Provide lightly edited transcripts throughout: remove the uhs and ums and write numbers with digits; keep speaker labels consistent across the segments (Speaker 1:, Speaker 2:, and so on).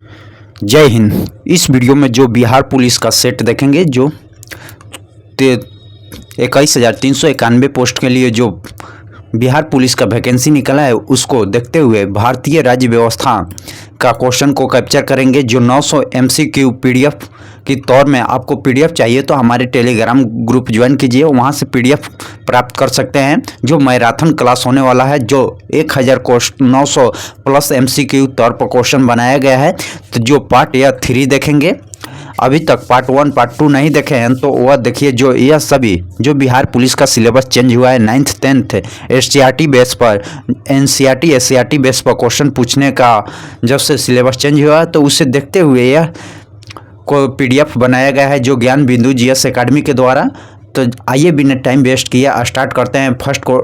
Speaker 1: जय हिंद। इस वीडियो में जो बिहार पुलिस का सेट देखेंगे जो 21,391 पोस्ट के लिए जो बिहार पुलिस का वैकेंसी निकला है उसको देखते हुए भारतीय राज्य व्यवस्था का क्वेश्चन को कैप्चर करेंगे। जो 900 MCQ PDF की तौर में आपको PDF चाहिए तो हमारे टेलीग्राम ग्रुप ज्वाइन कीजिए, वहां से PDF प्राप्त कर सकते हैं। जो मैराथन क्लास होने वाला है, जो 1900 प्लस MCQ तौर पर क्वेश्चन बनाया गया है, तो जो पार्ट या 3 देखेंगे, अभी तक पार्ट 1 पार्ट 2 नहीं देखे हैं तो वह देखिए। जो यह सभी जो बिहार पुलिस का सिलेबस चेंज हुआ है 9th 10th SCRT बेस पर, NCRT SCRT बेस पर क्वेश्चन पूछने का जब से सिलेबस चेंज हुआ है तो उसे देखते हुए यह को PDF बनाया गया है जो ज्ञान बिंदु GS एकेडमी के द्वारा। तो आइए बिना टाइम वेस्ट किए स्टार्ट करते हैं। फर्स्ट को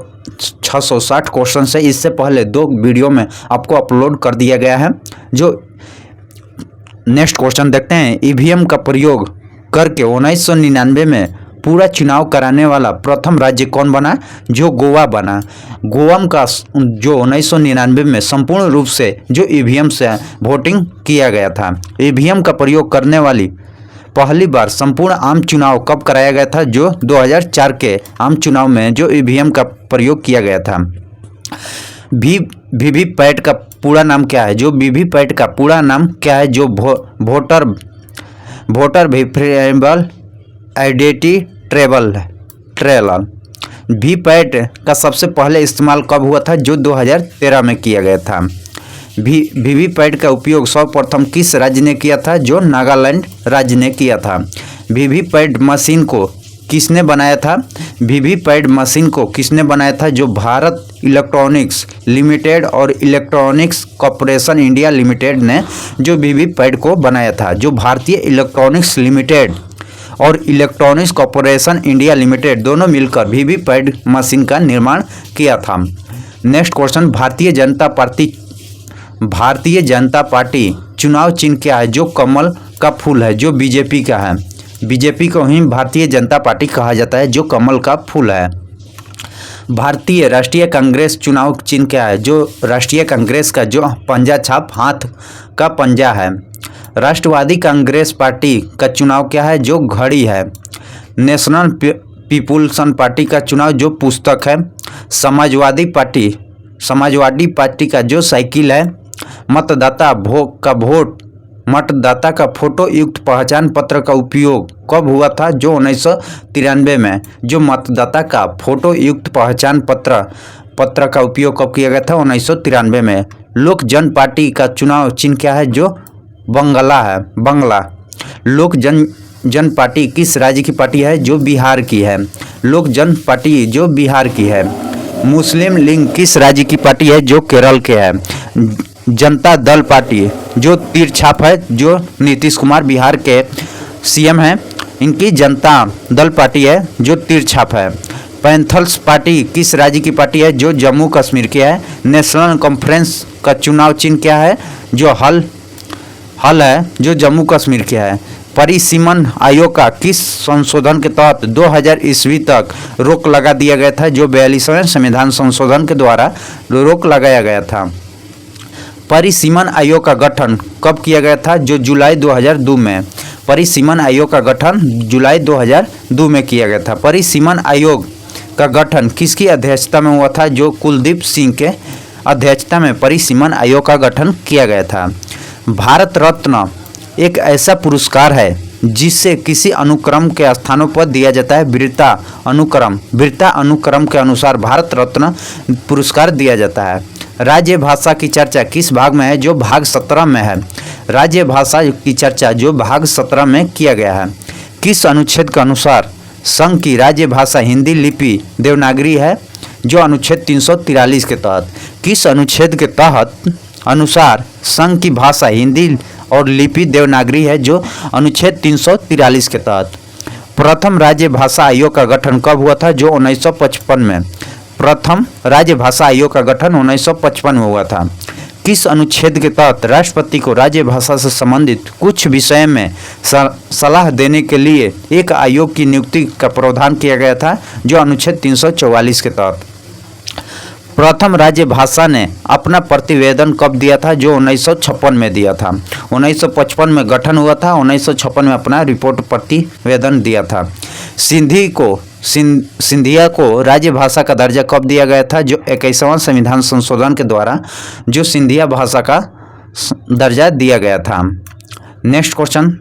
Speaker 1: 660 क्वेश्चन से इससे पहले 2 वीडियो में आपको अपलोड कर दिया गया है। जो नेक्स्ट क्वेश्चन देखते हैं। EVM का प्रयोग करके 1999 में पूरा चुनाव कराने वाला प्रथम राज्य कौन बना? जो गोवा बना। गोवा का जो 1999 में संपूर्ण रूप से जो EVM से वोटिंग किया गया था। EVM का प्रयोग करने वाली पहली बार संपूर्ण आम चुनाव कब कराया गया था? जो 2004 के आम चुनाव में जो EVM का प्रयोग किया गया था। वीवीपैट का पूरा नाम क्या है? जो वीवीपैट का पूरा नाम क्या है? जो voter variable identity travel. VVPAT का सबसे पहले इस्तेमाल कब हुआ था? जो 2013 में किया गया था। वीवीपैट का उपयोग सर्वप्रथम किस राज्य ने किया था? जो नागालैंड राज्य ने किया था। वीवीपैट मशीन को किसने बनाया था? वीवीपैट मशीन को किसने बनाया था? जो भारत इलेक्ट्रॉनिक्स लिमिटेड और इलेक्ट्रॉनिक्स कॉरपोरेशन इंडिया लिमिटेड ने जो वीवीपैट को बनाया था। जो भारतीय इलेक्ट्रॉनिक्स लिमिटेड और इलेक्ट्रॉनिक्स कॉरपोरेशन इंडिया लिमिटेड दोनों मिलकर वीवीपैट मशीन का निर्माण किया था। Next question. Bharatiya Janata party चुनाव चिन्ह क्या है? जो कमल का फूल है, जो बीजेपी का है। बीजेपी को ही भारतीय जनता पार्टी कहा जाता है, जो कमल का फूल है। भारतीय राष्ट्रीय कांग्रेस चुनाव चिन्ह क्या है? जो राष्ट्रीय कांग्रेस का जो पंजा छाप हाथ का पंजा है। राष्ट्रवादी कांग्रेस पार्टी का चुनाव क्या है? जो घड़ी है। नेशनल पीपुल्स पार्टी का चुनाव जो पुस्तक है। समाजवादी पार्टी का जो साइकिल है। मतदाता का फोटो युक्त पहचान पत्र का उपयोग कब हुआ था? जो 1993 में जो मतदाता का फोटो युक्त पहचान पत्र का उपयोग कब किया गया था? 1993 में। लोक जन पार्टी का चुनाव चिन्ह क्या है? जो बंगला है, बंगला। लोक जन पार्टी किस राज्य की पार्टी है? जो बिहार की है। लोक जन पार्टी जो बिहार की है। मुस्लिम लीग किस राज्य की पार्टी है? जो केरल के है। जनता दल पार्टी जो तीर छाप है, जो नीतीश कुमार बिहार के CM हैं, इनकी जनता दल पार्टी है जो तीर छाप है। पैंथर्स पार्टी किस राज्य की पार्टी है? जो जम्मू कश्मीर की है। नेशनल कॉन्फ्रेंस का चुनाव चिन्ह क्या है? जो हल है, जो जम्मू कश्मीर के है। परिसीमन आयोग का किस संशोधन के तहत 2000 ईस्वी तक रोक लगा दिया गया था? जो 42वें संविधान संशोधन के द्वारा रोक लगाया गया था। परिसीमन आयोग का गठन कब किया गया था? जो जुलाई 2002 में। परिसीमन आयोग का गठन जुलाई 2002 में किया गया था। परिसीमन आयोग का गठन किसकी अध्यक्षता में हुआ था? जो कुलदीप सिंह के अध्यक्षता में परिसीमन आयोग का गठन किया गया था। भारत रत्न एक ऐसा पुरस्कार है जिसे किसी अनुक्रम के स्थानों पर दिया जाता है। वीरता अनुक्रम के अनुसार भारत रत्न पुरस्कार दिया जाता है। राज्य भाषा की चर्चा किस भाग में है? जो भाग 17 में है। राज्य भाषा की चर्चा जो भाग 17 में किया गया है। किस अनुच्छेद के अनुसार संघ की राज्य भाषा हिंदी लिपि देवनागरी है? जो अनुच्छेद 343 के तहत। किस अनुच्छेद के तहत अनुसार संघ की भाषा हिंदी और लिपि देवनागरी है? जो अनुच्छेद 343 के तहत। प्रथम राज्य भाषा आयोग का गठन कब हुआ था? जो 1955 में। प्रथम राज्य भाषा आयोग का गठन 1955 में हुआ था। किस अनुच्छेद के तहत राष्ट्रपति को राज्य भाषा से संबंधित कुछ विषय में सलाह देने के लिए एक आयोग की नियुक्ति का प्रावधान किया गया था? जो अनुच्छेद 344 के तहत। प्रथम राज्य भाषा ने अपना प्रतिवेदन कब दिया था? जो 1956 में दिया था। 1955 में गठन हुआ था, 1956 में अपना रिपोर्ट प्रतिवेदन दिया था। सिंधिया को राज्य भाषा का दर्जा कब दिया गया था? जो 21वां संविधान संशोधन के द्वारा जो सिंधिया भाषा का दर्जा दिया गया था। नेक्स्ट क्वेश्चन,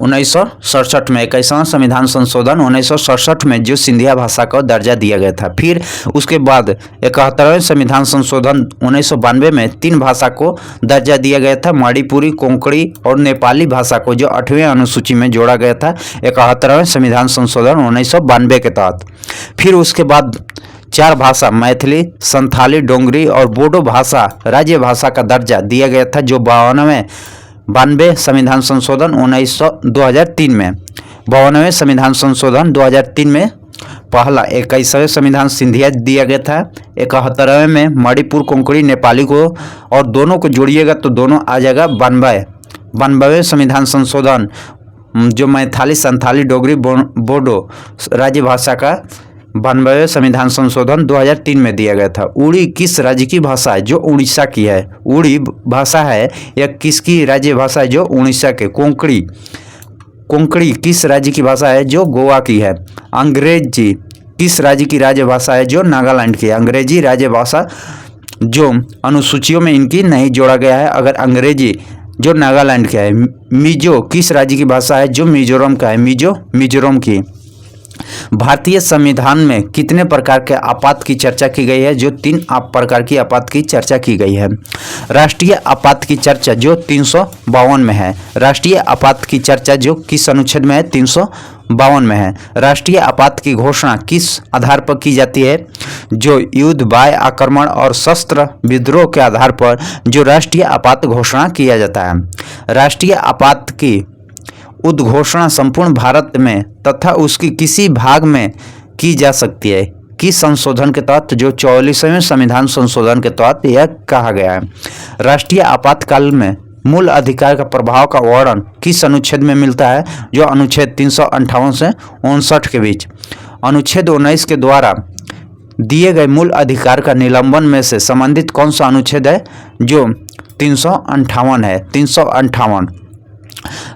Speaker 1: 1967 में 21वां संविधान संशोधन 1967 में जो सिंधिया भाषा को दर्जा दिया गया था। फिर उसके बाद 71वें संविधान संशोधन 1992 में 3 भाषा को दर्जा दिया गया था, मणिपुरी, कोंकणी और नेपाली भाषा को जो 8वीं अनुसूची में जोड़ा गया था 71वें संविधान संशोधन 1992 के तहत। फिर उसके बाद 4 भाषा मैथिली, संथाली, डोंगरी और बोडो भाषा राज्य भाषा का दर्जा दिया गया था, जो 92वें संविधान संशोधन 2003 में। 52वें संविधान संशोधन 2003 में पहला 21वें संविधान सिंधिया दिया गया था। 71वें में मणिपुर, कोंकणी, नेपाली को और दोनों को जोड़िएगा तो दोनों आ जाएगा 92वें संविधान संशोधन जो मैथिली, संथाली, डोगरी, बोडो राज्य भाषा का 92वें संविधान संशोधन 2003 में दिया गया था। उड़ी किस राज्य की भाषा है? जो उड़ीसा की है। उड़ी भाषा है यह किसकी राज्य भाषा है? जो उड़ीसा के। कोंकणी किस राज्य की भाषा है? जो गोवा की है। अंग्रेजी किस राज्य की राज्य भाषा है? जो नागालैंड की है। अंग्रेजी राज्य भाषा जो अनुसूचियों में इनकी नहीं जोड़ा गया है, अगर अंग्रेजी जो नागालैंड का है। मिजो किस राज्य की भाषा है? जो मिजोरम का है। मिजोरम की। भारतीय संविधान में कितने प्रकार के आपात की चर्चा की गई है? जो 3 प्रकार की आपात की चर्चा की गई है। राष्ट्रीय आपात की चर्चा जो 352 में है। राष्ट्रीय आपात की चर्चा जो किस अनुच्छेद में है? 352 में है। राष्ट्रीय आपात की घोषणा किस आधार पर की जाती है? जो युद्ध, बाह्य आक्रमण और शस्त्र विद्रोह के आधार पर जो राष्ट्रीय आपात घोषणा किया जाता है। राष्ट्रीय आपात की उद्घोषणा संपूर्ण भारत में तथा उसकी किसी भाग में की जा सकती है? किस संशोधन के तहत? जो 44वें संविधान संशोधन के तहत यह कहा गया है। राष्ट्रीय आपातकाल में मूल अधिकार का प्रभाव का वर्णन किस अनुच्छेद में मिलता है? जो अनुच्छेद 358 से 59 के बीच। अनुच्छेद 19 के द्वारा दिए गए मूल अधिकार का निलंबन में से संबंधित कौन सा अनुच्छेद है? जो 358 है। 358।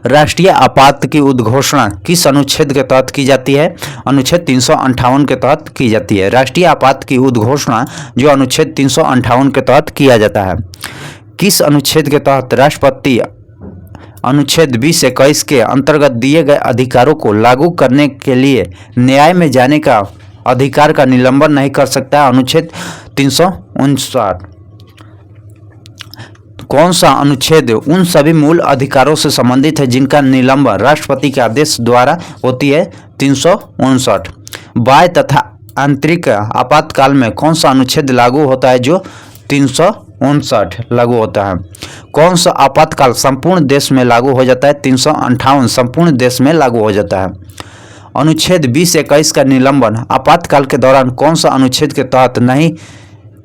Speaker 1: राष्ट्रीय आपात की उद्घोषणा किस अनुच्छेद के तहत की जाती है? अनुच्छेद 358 के तहत की जाती है। राष्ट्रीय आपात की उद्घोषणा जो अनुच्छेद 358 के तहत किया जाता है। किस अनुच्छेद के तहत राष्ट्रपति अनुच्छेद 20-21 के अंतर्गत दिए गए अधिकारों को लागू करने के लिए न्याय में जाने का अधिकार का निलंबन नहीं कर सकता? अनुच्छेद 359। कौन सा अनुच्छेद उन सभी मूल अधिकारों से संबंधित है जिनका निलंबन राष्ट्रपति के आदेश द्वारा होती है? 359। बाह्य तथा आंतरिक आपातकाल में कौन सा अनुच्छेद लागू होता है? जो 359 लागू होता है। कौन सा आपातकाल संपूर्ण देश में लागू हो जाता है? 358 संपूर्ण देश में लागू हो जाता है। अनुच्छेद 20-21 का निलंबन आपातकाल के दौरान कौन सा अनुच्छेद के तहत नहीं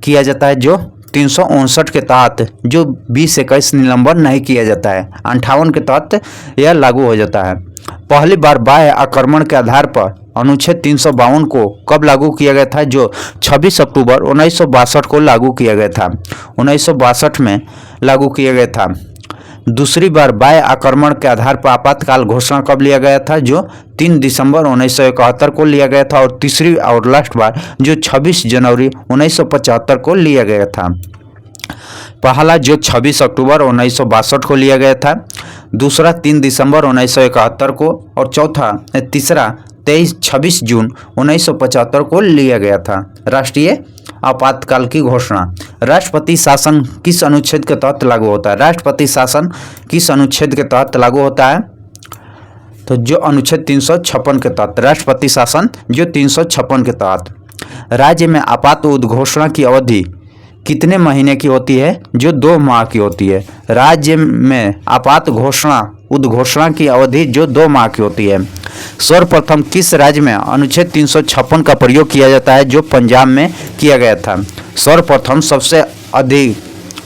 Speaker 1: किया जाता है? जो 359 के तहत जो 20-21 निलंबन नहीं किया जाता है। 58 के तहत यह लागू हो जाता है। पहली बार बाह्य आक्रमण के आधार पर अनुच्छेद 352 को कब लागू किया गया था? जो 26 अक्टूबर 1962 को लागू किया गया था। 1962 में लागू किया गया था। दूसरी बार बाह्य आक्रमण के आधार पर आपातकाल घोषणा कब लिया गया था? जो 3 दिसंबर 1971 को लिया गया था। और तीसरी और लास्ट बार जो 26 जनवरी 1975 को लिया गया था। पहला जो 26 अक्टूबर 1962 को लिया गया था, दूसरा 3 दिसंबर 1971 को और तीसरा 26 जून 1975 को लिया गया था। राष्ट्रीय आपातकाल की घोषणा। राष्ट्रपति शासन किस अनुच्छेद के तहत लागू होता है? राष्ट्रपति शासन किस अनुच्छेद के तहत लागू होता है? तो जो अनुच्छेद 356 के तहत। राष्ट्रपति शासन जो 356 के तहत। राज्य में आपात उद्घोषणा की अवधि कितने महीने की होती है? जो 2 माह की होती है। राज्य में आपात उद्घोषणा की अवधि जो 2 माह की होती है। सर्वप्रथम किस राज्य में अनुच्छेद 356 का प्रयोग किया जाता है? जो पंजाब में किया गया था। सर्वप्रथम सबसे अधिक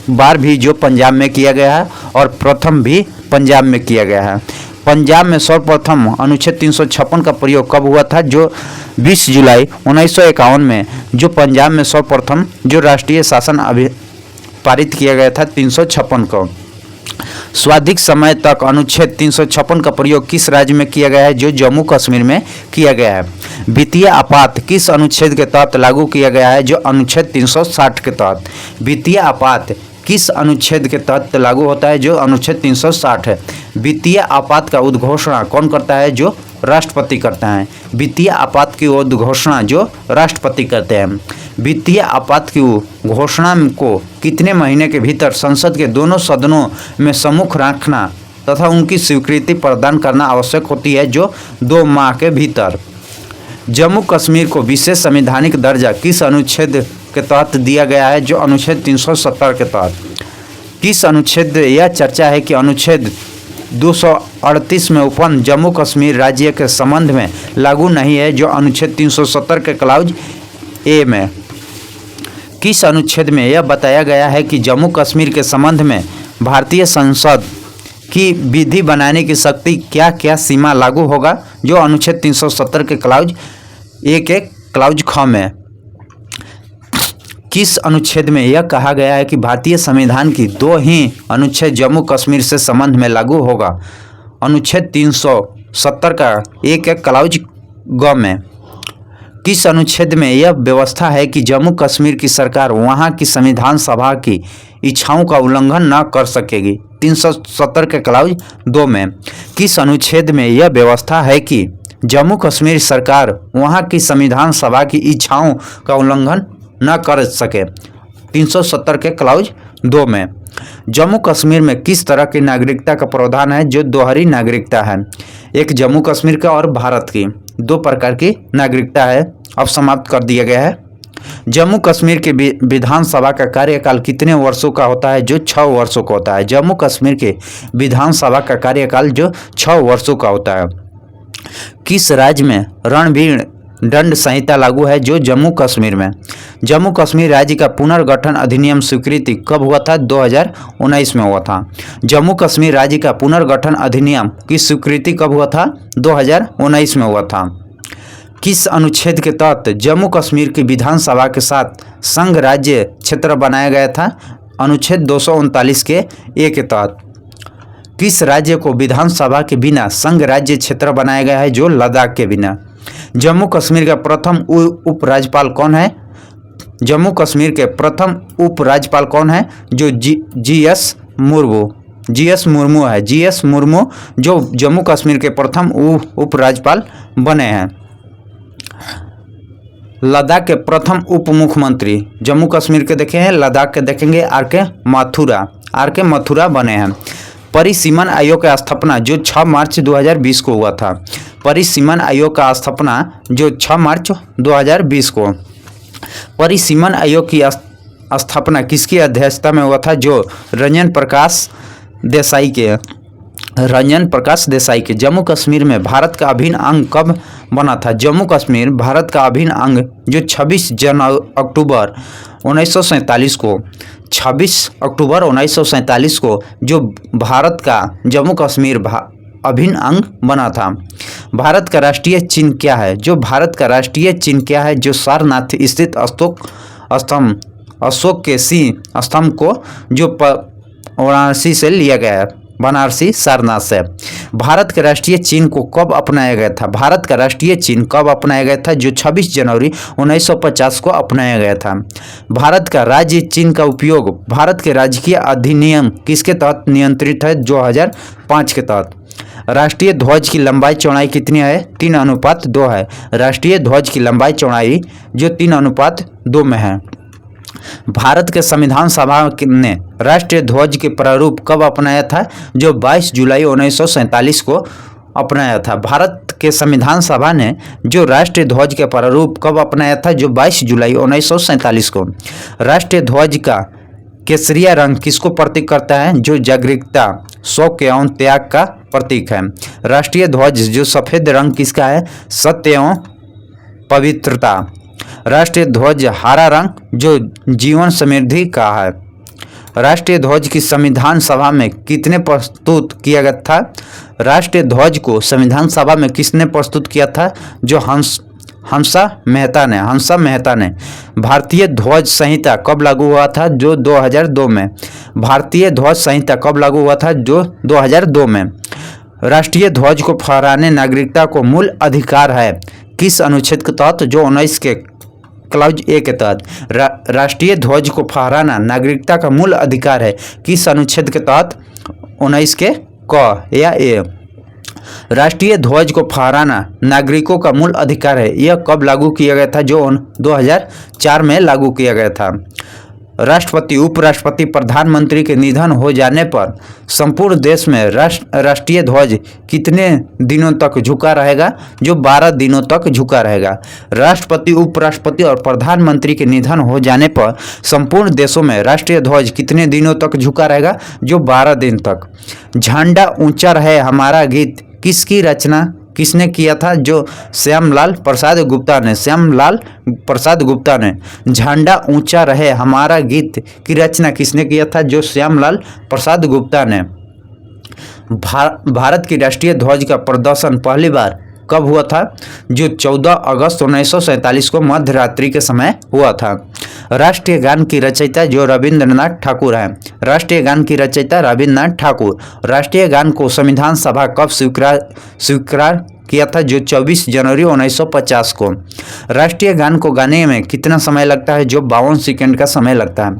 Speaker 1: बार भी जो पंजाब में किया गया है और प्रथम भी पंजाब में किया गया है। पंजाब में सर्वप्रथम अनुच्छेद 356 का प्रयोग कब हुआ था? जो 20 जुलाई 1951 में जो पंजाब में सर्वप्रथम जो राष्ट्रीय शासन पारित किया गया था 356 को। स्वाधिक समय तक अनुच्छेद 356 का प्रयोग किस राज्य में किया गया है? जो जम्मू कश्मीर में किया गया है। वित्तीय आपात किस अनुच्छेद के तहत लागू किया गया है? जो अनुच्छेद 360 के तहत। वित्तीय आपात किस अनुच्छेद के तहत लागू होता है? जो अनुच्छेद 360 है। वित्तीय आपात का उद्घोषणा कौन करता है? जो राष्ट्रपति करते हैं। वित्तीय आपात की उद्घोषणा जो राष्ट्रपति करते हैं। वित्तीय आपात की घोषणा को कितने महीने के भीतर संसद के दोनों सदनों में सम्मुख रखना तथा उनकी स्वीकृति प्रदान करना आवश्यक होती है? जो 2 माह के भीतर। जम्मू कश्मीर को विशेष संवैधानिक दर्जा किस अनुच्छेद के तहत दिया गया है? जो अनुच्छेद 370 के तहत। किस अनुच्छेद यह चर्चा है कि अनुच्छेद 238 में उत्पन्न जम्मू कश्मीर राज्य के संबंध में लागू नहीं है? जो अनुच्छेद 370 के क्लाउज ए में। किस अनुच्छेद में यह बताया गया है कि जम्मू कश्मीर के संबंध में भारतीय संसद की विधि बनाने की शक्ति क्या क्या सीमा लागू होगा? जो अनुच्छेद 370 के क्लाउज ए के क्लाउज ख में। किस अनुच्छेद में यह कहा गया है कि भारतीय संविधान की 2 ही अनुच्छेद जम्मू कश्मीर से संबंध में लागू होगा? अनुच्छेद 370 का एक क्लाउज ग में। किस अनुच्छेद में यह व्यवस्था है कि जम्मू कश्मीर की सरकार वहां की संविधान सभा की इच्छाओं का उल्लंघन न कर सकेगी? 370 के क्लाउज 2 में। किस अनुच्छेद में यह व्यवस्था है कि जम्मू कश्मीर सरकार वहां की संविधान सभा की इच्छाओं का उल्लंघन न कर सके? 370 के क्लाउज 2 में। जम्मू कश्मीर में किस तरह की नागरिकता का प्रावधान है? जो दोहरी नागरिकता है। एक जम्मू कश्मीर का और भारत की 2 प्रकार की नागरिकता है। अब समाप्त कर दिया गया है। जम्मू कश्मीर के विधानसभा का कार्यकाल कितने वर्षों का होता है? जो 6 वर्षों का होता है। जम्मू कश्मीर के विधानसभा का कार्यकाल जो 6 वर्षों का होता है। किस राज्य में रणबीर दंड संहिता लागू है? जो जम्मू कश्मीर में। जम्मू कश्मीर राज्य का पुनर्गठन अधिनियम स्वीकृति कब हुआ था? 2019 में हुआ था। जम्मू कश्मीर राज्य का पुनर्गठन अधिनियम की स्वीकृति कब हुआ था? 2019 में हुआ था। किस अनुच्छेद के तहत जम्मू कश्मीर की विधानसभा के साथ संघ राज्य क्षेत्र बनाया गया था? अनुच्छेद 239 के ए के तहत। किस राज्य को विधानसभा के बिना संघ राज्य क्षेत्र बनाया गया है? जो लद्दाख के बिना। जम्मू कश्मीर का प्रथम उपराज्यपाल कौन है? जम्मू कश्मीर के प्रथम उपराज्यपाल कौन है? जो जी.एस. मुर्मू है। जी.एस. मुर्मू जो जम्मू कश्मीर के प्रथम उपराज्यपाल बने हैं। लद्दाख के प्रथम उप मुख्यमंत्री जम्मू कश्मीर के देखे हैं, लद्दाख के देखेंगे आर के मथुरा बने हैं। परिसीमन आयोग का स्थापना जो 6 मार्च 2020 को हुआ था। परिसीमन आयोग का स्थापना जो 6 मार्च 2020 को। परिसीमन आयोग की स्थापना किसकी अध्यक्षता में हुआ था? जो रंजन प्रकाश देसाई के। जम्मू कश्मीर में भारत का अभिन्न अंग कब बना था? जम्मू कश्मीर भारत का अभिन्न अंग जो 26 अक्टूबर 1947 को। 26 अक्टूबर 1947 को जो भारत का जम्मू कश्मीर अभिन्न अंग बना था। भारत का राष्ट्रीय चिन्ह क्या है? जो भारत का राष्ट्रीय चिन्ह क्या है? जो सारनाथ स्थित अशोक के सिंह स्तंभ को जो वाराणसी से लिया गया है, बनारसी सारनाथ से। भारत के राष्ट्रीय चिन्ह को कब अपनाया गया था? भारत का राष्ट्रीय चिन्ह कब अपनाया गया था? जो 26 जनवरी 1950 को अपनाया गया था। भारत का राज्य चिन्ह का उपयोग भारत के राजकीय अधिनियम किसके तहत नियंत्रित है? 2005 के तहत। राष्ट्रीय ध्वज की लंबाई चौड़ाई कितनी है? 3:2 है। राष्ट्रीय ध्वज की लंबाई चौड़ाई जो 3:2 में है। भारत के संविधान सभा ने राष्ट्रीय ध्वज के प्रारूप कब अपनाया था? जो 22 जुलाई 1947 को अपनाया था। भारत के संविधान सभा ने जो राष्ट्रीय ध्वज के प्रारूप कब अपनाया था? जो 22 जुलाई 1947 को। राष्ट्रीय ध्वज का केसरिया रंग किसको प्रतीक करता है? जो जागरूकता, शौक एवं त्याग का प्रतीक है। राष्ट्रीय ध्वज जो सफेद रंग किसका है? सत्य एवं पवित्रता। राष्ट्रीय ध्वज हरा रंग जो जीवन समृद्धि का है। राष्ट्रीय ध्वज की संविधान सभा में कितने प्रस्तुत किया गया था? राष्ट्रीय ध्वज को संविधान सभा में किसने प्रस्तुत किया था? जो हंसा मेहता ने। भारतीय ध्वज संहिता कब लागू हुआ था? जो 2002 में। भारतीय ध्वज संहिता कब लागू हुआ था? जो 2002 में। राष्ट्रीय ध्वज को फहराने नागरिकता को मूल अधिकार है किस अनुच्छेद के तहत? जो 19 के क्लाउज ए के तहत। राष्ट्रीय ध्वज को फहराना नागरिकता का मूल अधिकार है किस अनुच्छेद के तहत? 19 के क या ए। राष्ट्रीय ध्वज को फहराना नागरिकों का मूल अधिकार है, यह कब लागू किया गया था? जो 2004 में लागू किया गया था। राष्ट्रपति, उपराष्ट्रपति, प्रधानमंत्री के निधन हो जाने पर संपूर्ण देश में राष्ट्रीय ध्वज कितने दिनों तक झुका रहेगा? जो 12 दिनों तक झुका रहेगा। राष्ट्रपति, उपराष्ट्रपति और प्रधानमंत्री के निधन हो जाने पर संपूर्ण देशों में राष्ट्रीय ध्वज कितने दिनों तक झुका रहेगा? जो 12 दिन तक। झंडा ऊंचा रहे हमारा गीत किसकी रचना किसने किया था? जो श्यामलाल प्रसाद गुप्ता ने। झंडा ऊंचा रहे हमारा गीत की रचना किसने किया था? जो श्यामलाल प्रसाद गुप्ता ने। भारत की राष्ट्रीय ध्वज का प्रदर्शन पहली बार कब हुआ था? जो 14 अगस्त 1947 को मध्य रात्रि के समय हुआ था। राष्ट्रीय गान की रचयिता जो रविंद्रनाथ ठाकुर हैं। राष्ट्रीय गान की रचयिता रविंद्रनाथ ठाकुर। राष्ट्रीय गान को संविधान सभा कब स्वीकार किया था? जो 24 जनवरी 1950 को। राष्ट्रीय गान को गाने में कितना समय लगता है? जो 52 सेकंड का समय लगता है।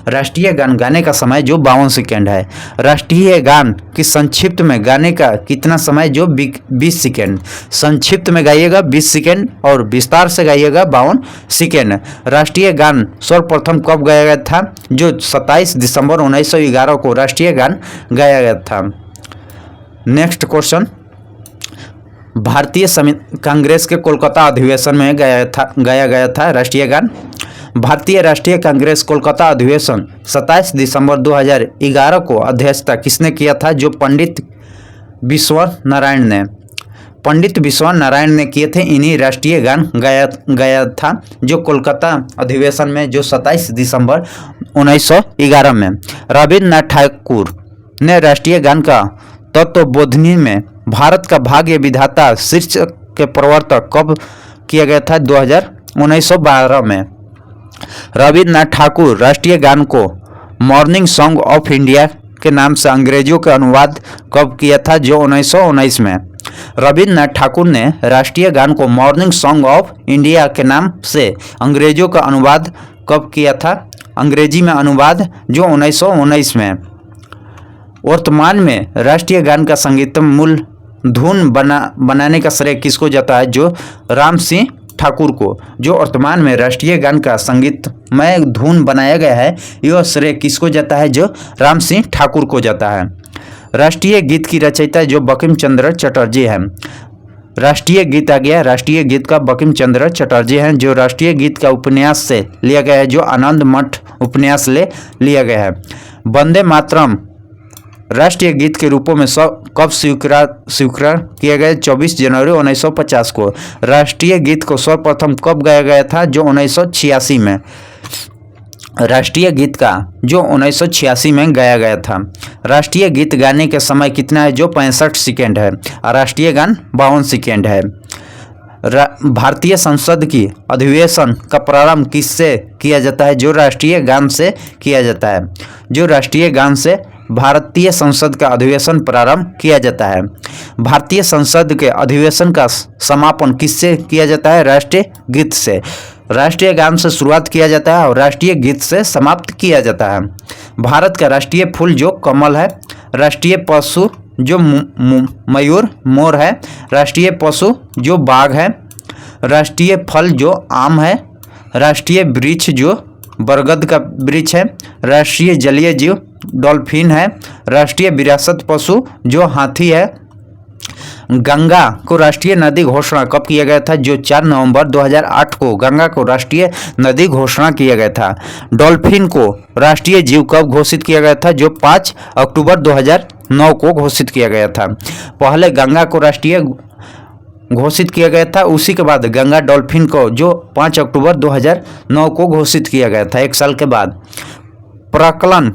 Speaker 1: राष्ट्रीय गान गाने का समय जो 52 सेकंड है। राष्ट्रीय गान की संक्षिप्त में गाने का कितना समय? जो 20 सेकंड। संक्षिप्त में गाइएगा 20 सेकंड और विस्तार से गाइएगा 52 सेकंड। राष्ट्रीय गान सर्वप्रथम कब गाया गया था? जो 27 दिसंबर 1911 को राष्ट्रीय गान गाया गया था। नेक्स्ट क्वेश्चन, भारतीय कांग्रेस के कोलकाता अधिवेशन में गाया गया था राष्ट्रीय गान। भारतीय राष्ट्रीय कांग्रेस कोलकाता अधिवेशन 27 दिसंबर 2011 को अध्यक्षता किसने किया था? जो पंडित विश्वनाथ नारायण ने किए थे। इन्हीं राष्ट्रीय गान गाया था जो कोलकाता अधिवेशन में जो 27 दिसंबर 1911 में। रविंद्रनाथ ठाकुर ने राष्ट्रीय गान का तत्वबोधिनी में भारत का भाग्य विधाता शीर्षक के प्रवर्तक कब किया गया था? 1912 में। रविंद्रनाथ ठाकुर राष्ट्रीय गान को मॉर्निंग सॉन्ग ऑफ इंडिया के नाम से अंग्रेजियों का अनुवाद कब किया था? जो 1919 में। रविंद्रनाथ ठाकुर ने राष्ट्रीय गान को मॉर्निंग सॉन्ग ऑफ इंडिया के नाम से अंग्रेजियों का अनुवाद कब किया था? अंग्रेजी में अनुवाद जो 1919 में। वर्तमान में राष्ट्रीय गान का संगीतम मूल धुन बनाने का श्रेय किसको जाता है? जो राम सिंह ठाकुर को। जो वर्तमान में राष्ट्रीय गान का संगीतमय धुन बनाया गया है, यह श्रेय किसको जाता है? जो राम सिंह ठाकुर को जाता है। राष्ट्रीय गीत की रचयिता जो बंकिम चंद्र चटर्जी हैं। राष्ट्रीय गीत आ गया, राष्ट्रीय गीत का बंकिम चंद्र चटर्जी हैं। जो राष्ट्रीय गीत का उपन्यास से लिया गया है, जो आनंद मठ उपन्यास लिया गया है। वंदे मातरम राष्ट्रीय गीत के रूपों में कब स्वीकार किया गया? 24 जनवरी 1950 को। राष्ट्रीय गीत को सर्वप्रथम कब गाया गया था? जो 1986 में। राष्ट्रीय गीत का जो 1986 में गाया गया था। राष्ट्रीय गीत गाने के समय कितना है? जो 65 सेकेंड है। राष्ट्रीय गान 52 सेकेंड है। भारतीय संसद की अधिवेशन का प्रारंभ किससे किया जाता है? जो राष्ट्रीय गान से किया जाता है। जो राष्ट्रीय गान से भारतीय संसद का अधिवेशन प्रारंभ किया जाता है। भारतीय संसद के अधिवेशन का समापन किससे किया जाता है? राष्ट्रीय गीत से। राष्ट्रीय गान से शुरुआत किया जाता है और राष्ट्रीय गीत से समाप्त किया जाता है। भारत का राष्ट्रीय फूल जो कमल है। राष्ट्रीय पशु जो मयूर मोर है। राष्ट्रीय पशु जो बाघ है। राष्ट्रीय फल जो आम है। राष्ट्रीय वृक्ष जो बरगद का वृक्ष है। राष्ट्रीय जलीय जीव डॉल्फिन है। राष्ट्रीय विरासत पशु जो हाथी है। गंगा को राष्ट्रीय नदी घोषणा कब किया गया था? जो 4 नवंबर 2008 को गंगा को राष्ट्रीय नदी घोषणा किया गया था। डॉल्फिन को राष्ट्रीय जीव कब घोषित किया गया था? जो 5 अक्टूबर 2009 को घोषित किया गया था। पहले गंगा को राष्ट्रीय घोषित किया गया था, उसी के बाद गंगा डॉल्फिन को जो 5 अक्टूबर 2009 को घोषित किया गया था, 1 साल के बाद। प्राक्कलन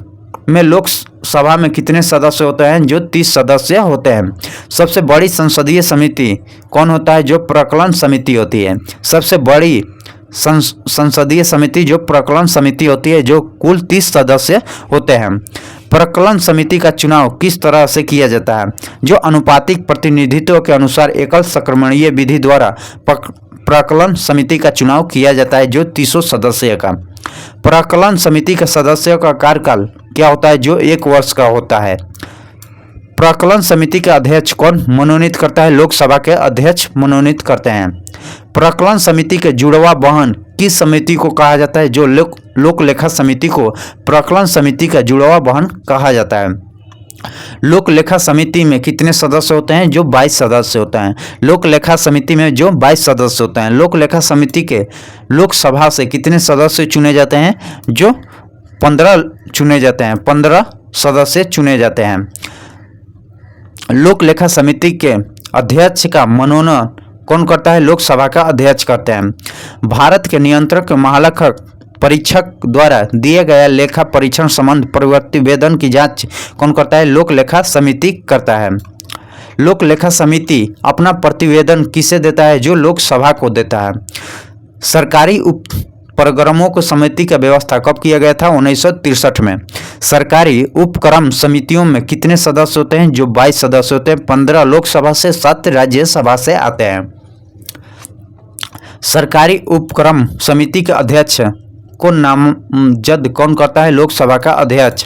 Speaker 1: में लोकसभा में कितने सदस्य होते हैं? जो 30 सदस्य होते हैं। सबसे बड़ी संसदीय समिति कौन होता है? जो प्रकलन समिति होती है। सबसे बड़ी संसदीय समिति जो प्रकलन समिति होती है, जो कुल 30 सदस्य होते हैं। प्रकलन समिति का चुनाव किस तरह से किया जाता है? जो अनुपातिक प्रतिनिधित्व के अनुसार एकल संक्रमणीय विधि द्वारा प्रकलन समिति का चुनाव किया जाता है, जो 30 सदस्य का। प्रकलन समिति के सदस्यों का कार्यकाल क्या होता है? जो 1 वर्ष का होता है। प्रकलन समिति के अध्यक्ष कौन मनोनीत करता है? लोकसभा के अध्यक्ष मनोनीत करते हैं। प्रकलन समिति के जुड़वा वाहन किस समिति को कहा जाता है? जो लोक लेखा समिति को प्रकलन समिति का जुड़वा वाहन कहा जाता है। लोक लेखा समिति में कितने सदस्य होते हैं? जो 22 सदस्य होते हैं। लोक लेखा समिति में जो 22 सदस्य होते हैं। लोक लेखा समिति के लोकसभा से कितने सदस्य चुने जाते हैं? जो 15 चुने जाते हैं। 15 सदस्य चुने जाते हैं। लोक लेखा समिति के अध्यक्ष का मनोनयन कौन करता है? लोकसभा का अध्यक्ष करते हैं। भारत के महालेखक परीक्षक द्वारा दिए गया लेखा परीक्षण संबंध प्रतिवेदन की जांच कौन करता है? लोक लेखा समिति करता है। लोक लेखा समिति अपना प्रतिवेदन किसे देता है? जो लोकसभा को देता है। सरकारी उपक्रमों को समिति का व्यवस्था कब किया गया था? 1963 में। सरकारी उपक्रम समितियों में कितने सदस्य होते हैं? जो 22 सदस्य होते हैं। 15 लोकसभा से, 7 राज्यसभा से आते हैं। सरकारी उपक्रम समिति के अध्यक्ष को नामजद कौन करता है? लोकसभा का अध्यक्ष।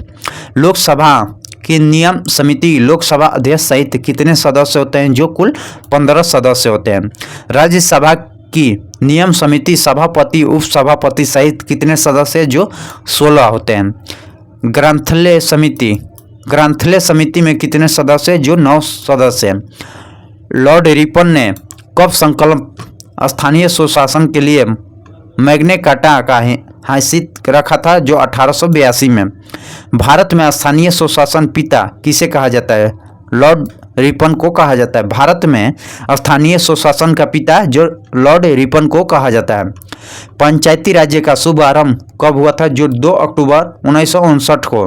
Speaker 1: लोकसभा की नियम समिति लोकसभा अध्यक्ष सहित कितने सदस्य होते हैं? जो कुल 15 सदस्य होते हैं। राज्यसभा की नियम समिति सभापति उपसभापति सहित कितने सदस्य? जो 16 होते हैं। ग्रंथालय समिति में कितने सदस्य? जो 9 सदस्य हैं। लॉर्ड रिपन ने कब संकल्प स्थानीय स्वशासन के लिए मैग्ना कार्टा का हैसियत रखा था? जो 1882 में। भारत में स्थानीय स्वशासन पिता किसे कहा जाता है? लॉर्ड रिपन को कहा जाता है। भारत में स्थानीय स्वशासन का पिता जो लॉर्ड रिपन को कहा जाता है। पंचायती राज्य का शुभारंभ कब हुआ था? जो 2 अक्टूबर 1959 को।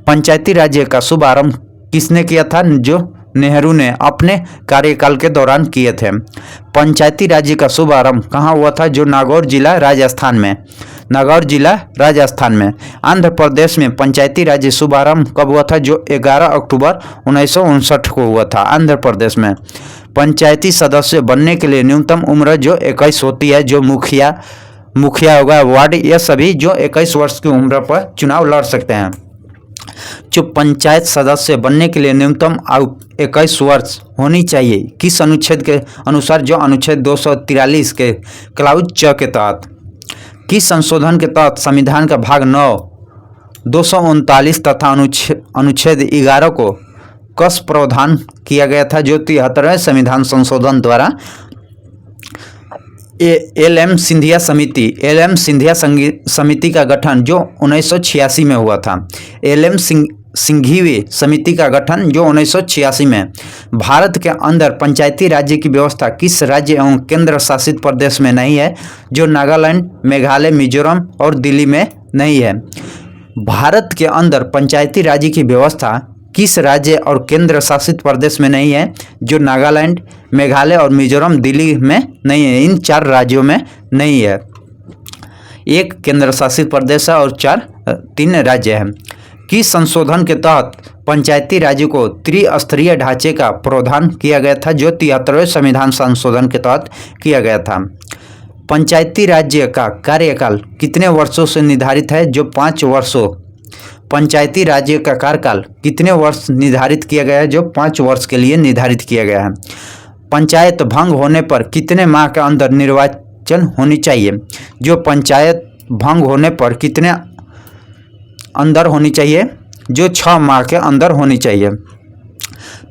Speaker 1: पंचायती राज्य का शुभारंभ किसने किया था? जो नेहरू ने अपने कार्यकाल के दौरान किए थे। पंचायती राज्य का शुभारंभ कहाँ हुआ था? जो नागौर जिला राजस्थान में। नागौर जिला राजस्थान में। आंध्र प्रदेश में पंचायती राज्य शुभारंभ कब हुआ था? जो 11 अक्टूबर 1959 को हुआ था। आंध्र प्रदेश में पंचायती सदस्य बनने के लिए न्यूनतम उम्र जो 21 होती है। जो मुखिया होगा, वार्ड, ये सभी जो 21 वर्ष की उम्र पर चुनाव लड़ सकते हैं। जो पंचायत सदस्य बनने के लिए न्यूनतम आयु 21 वर्ष होनी चाहिए। किस अनुच्छेद के अनुसार? जो अनुच्छेद 243 के क्लाउज च के तहत। किस संशोधन के तहत संविधान का भाग 9, 239 तथा अनुच्छेद 11 को कस प्रावधान किया गया था? जो 73वें संविधान संशोधन द्वारा। एल.एम. सिंधिया समिति का गठन जो 1986 में हुआ था। एल.एम. सिंघवी समिति का गठन जो 1986 में। भारत के अंदर पंचायती राज्य की व्यवस्था किस राज्य एवं केंद्र शासित प्रदेश में नहीं है? जो नागालैंड, मेघालय, मिजोरम और दिल्ली में नहीं है। भारत के अंदर पंचायती राज्य की व्यवस्था किस राज्य और केंद्र शासित प्रदेश में नहीं है? जो नागालैंड, मेघालय और मिजोरम, दिल्ली में नहीं है। इन 4 राज्यों में नहीं है। 1 केंद्र शासित प्रदेश है और 3 राज्य हैं। किस संशोधन के तहत पंचायती राज्य को त्रिस्तरीय ढांचे का प्रावधान किया गया था? जो 73वें संविधान संशोधन के तहत किया गया था। पंचायती राज्य का कार्यकाल कितने वर्षों से निर्धारित है? जो 5 वर्षों। पंचायती राज्य का कार्यकाल कितने वर्ष निर्धारित किया गया है? जो 5 वर्ष के लिए निर्धारित किया गया है। पंचायत भंग होने पर कितने माह के अंदर निर्वाचन होनी चाहिए? जो पंचायत भंग होने पर कितने अंदर होनी चाहिए? जो 6 माह के अंदर होनी चाहिए।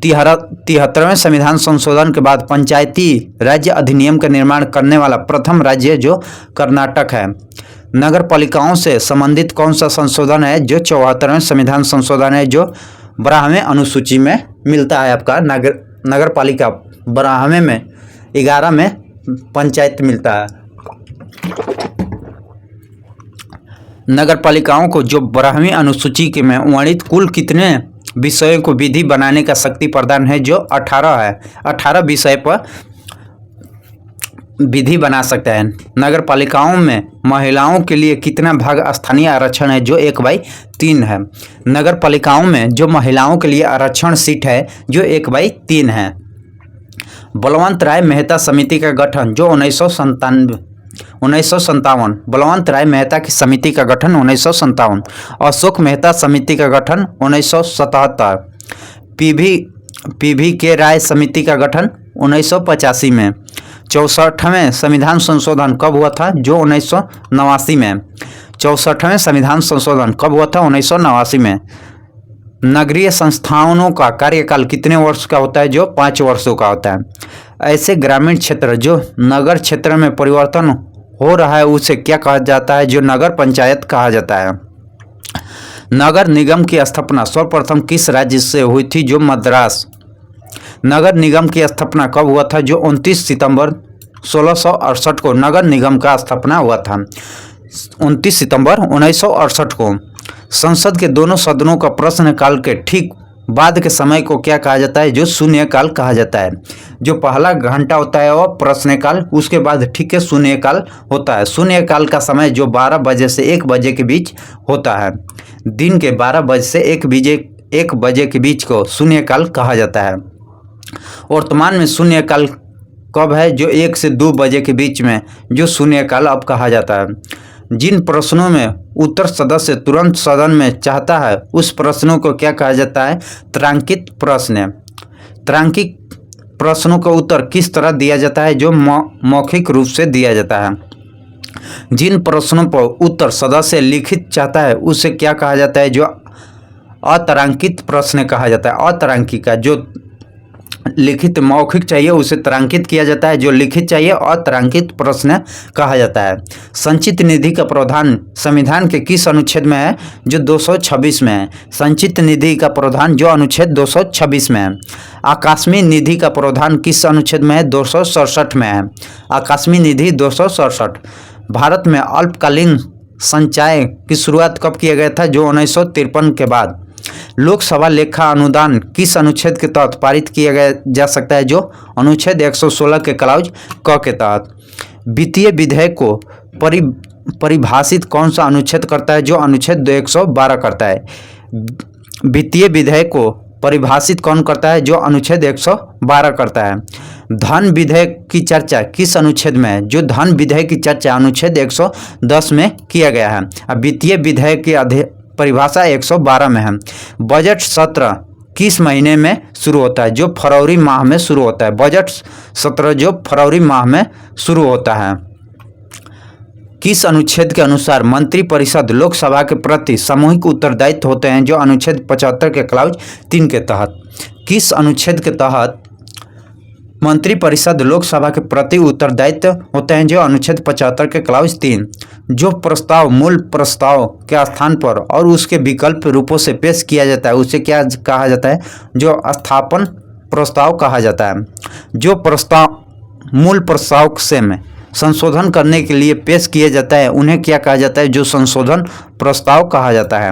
Speaker 1: 73वें संविधान संशोधन के बाद पंचायती राज्य अधिनियम का निर्माण करने वाला प्रथम राज्य जो कर्नाटक है। नगर पालिकाओं से संबंधित कौन सा संशोधन है? जो 74वें संविधान संशोधन है, जो 12वें अनुसूची में मिलता है। आपका नगर पालिका 12वें में, 11 में पंचायत मिलता है। नगर पालिकाओं को जो 12वीं अनुसूची के में वर्णित कुल कितने विषयों को विधि बनाने का शक्ति प्रदान है? जो 18 है। 18 विषय पर विधि बना सकता है। नगर पालिकाओं में महिलाओं के लिए कितना भाग स्थानीय आरक्षण है? जो 1/3 है। नगर पालिकाओं में जो महिलाओं के लिए आरक्षण सीट है जो 1/3 है। बलवंत राय मेहता समिति का गठन जो 1957। बलवंत राय मेहता की समिति का गठन 1957। अशोक मेहता समिति का गठन 1977। पीवी के राय समिति का गठन 1985 में। 64वें संविधान संशोधन कब हुआ था? जो 1989 में। 64वें संविधान संशोधन कब हुआ था? 1989 में। नगरीय संस्थाओं का कार्यकाल कितने वर्ष का होता है? जो 5 वर्षों का होता है। ऐसे ग्रामीण क्षेत्र जो नगर क्षेत्र में परिवर्तन हो रहा है उसे क्या कहा जाता है? जो नगर पंचायत कहा जाता है। नगर निगम की स्थापना सर्वप्रथम किस राज्य से हुई थी? जो मद्रास। नगर निगम की स्थापना कब हुआ था? जो 29 सितंबर 1668 को नगर निगम का स्थापना हुआ था। 29 सितंबर 1968 को। संसद के दोनों सदनों का प्रश्नकाल के ठीक बाद के समय को क्या कहा जाता है? जो शून्यकाल कहा जाता है। जो पहला घंटा होता है वह प्रश्नकाल, उसके बाद ठीक है शून्यकाल होता है। शून्यकाल का समय जो 12 बजे से 1 बजे के बीच होता है। दिन के 12 बजे से 1 बजे के बीच को शून्यकाल कहा जाता है। वर्तमान में शून्यकाल कब है? जो 1 से 2 बजे के बीच में जो शून्यकाल अब कहा जाता है। जिन प्रश्नों में उत्तर सदस्य तुरंत सदन में चाहता है उस प्रश्नों को क्या कहा जाता है? तारांकित प्रश्न। तारांकित प्रश्नों का उत्तर किस तरह दिया जाता है? जो मौखिक रूप से दिया जाता है। जिन प्रश्नों पर उत्तर सदस्य लिखित चाहता है उसे क्या कहा जाता है? जो अतारांकित प्रश्न कहा जाता है। अतारांकित का जो लिखित मौखिक चाहिए उसे तारांकित किया जाता है, जो लिखित चाहिए अतारांकित प्रश्न कहा जाता है। संचित निधि का प्रावधान संविधान के किस अनुच्छेद में है? जो 226 में है। संचित निधि का प्रावधान जो अनुच्छेद 226 में है। आकस्मिक निधि का प्रावधान किस अनुच्छेद में है? 267 में है। आकस्मिक निधि 267। भारत में अल्पकालीन संचय की शुरुआत कब किया गया था? जो 1953 के बाद। लोकसभा लेखा अनुदान किस अनुच्छेद के तहत पारित किया गया जा सकता है? जो अनुच्छेद 116 के क्लाउज क के तहत। वित्तीय विधेयक को परिभाषित कौन सा अनुच्छेद करता है? जो अनुच्छेद 112 करता है। वित्तीय विधेयक को परिभाषित कौन करता है? जो अनुच्छेद 112 करता है। धन विधेयक की चर्चा किस अनुच्छेद में है? जो धन विधेयक की चर्चा अनुच्छेद 110 में किया गया है। अब वित्तीय विधेयक की परिभाषा 112 में है। बजट सत्र किस महीने में शुरू होता है? जो फरवरी माह में शुरू होता है। बजट सत्र जो फरवरी माह में शुरू होता है। किस अनुच्छेद के अनुसार मंत्रिपरिषद लोकसभा के प्रति सामूहिक उत्तरदायित्व होते हैं? जो अनुच्छेद 75 के क्लाउज 3 के तहत। किस अनुच्छेद के तहत मंत्रिपरिषद लोकसभा के प्रति उत्तरदायित्व होते हैं? जो अनुच्छेद 75 के क्लाउज 3। जो प्रस्ताव मूल प्रस्ताव के स्थान पर और उसके विकल्प रूपों से पेश किया जाता है उसे क्या कहा जाता है? जो स्थापन प्रस्ताव कहा जाता है। जो प्रस्ताव मूल प्रस्ताव से में संशोधन करने के लिए पेश किया जाता है उन्हें क्या कहा जाता है? जो संशोधन प्रस्ताव कहा जाता है।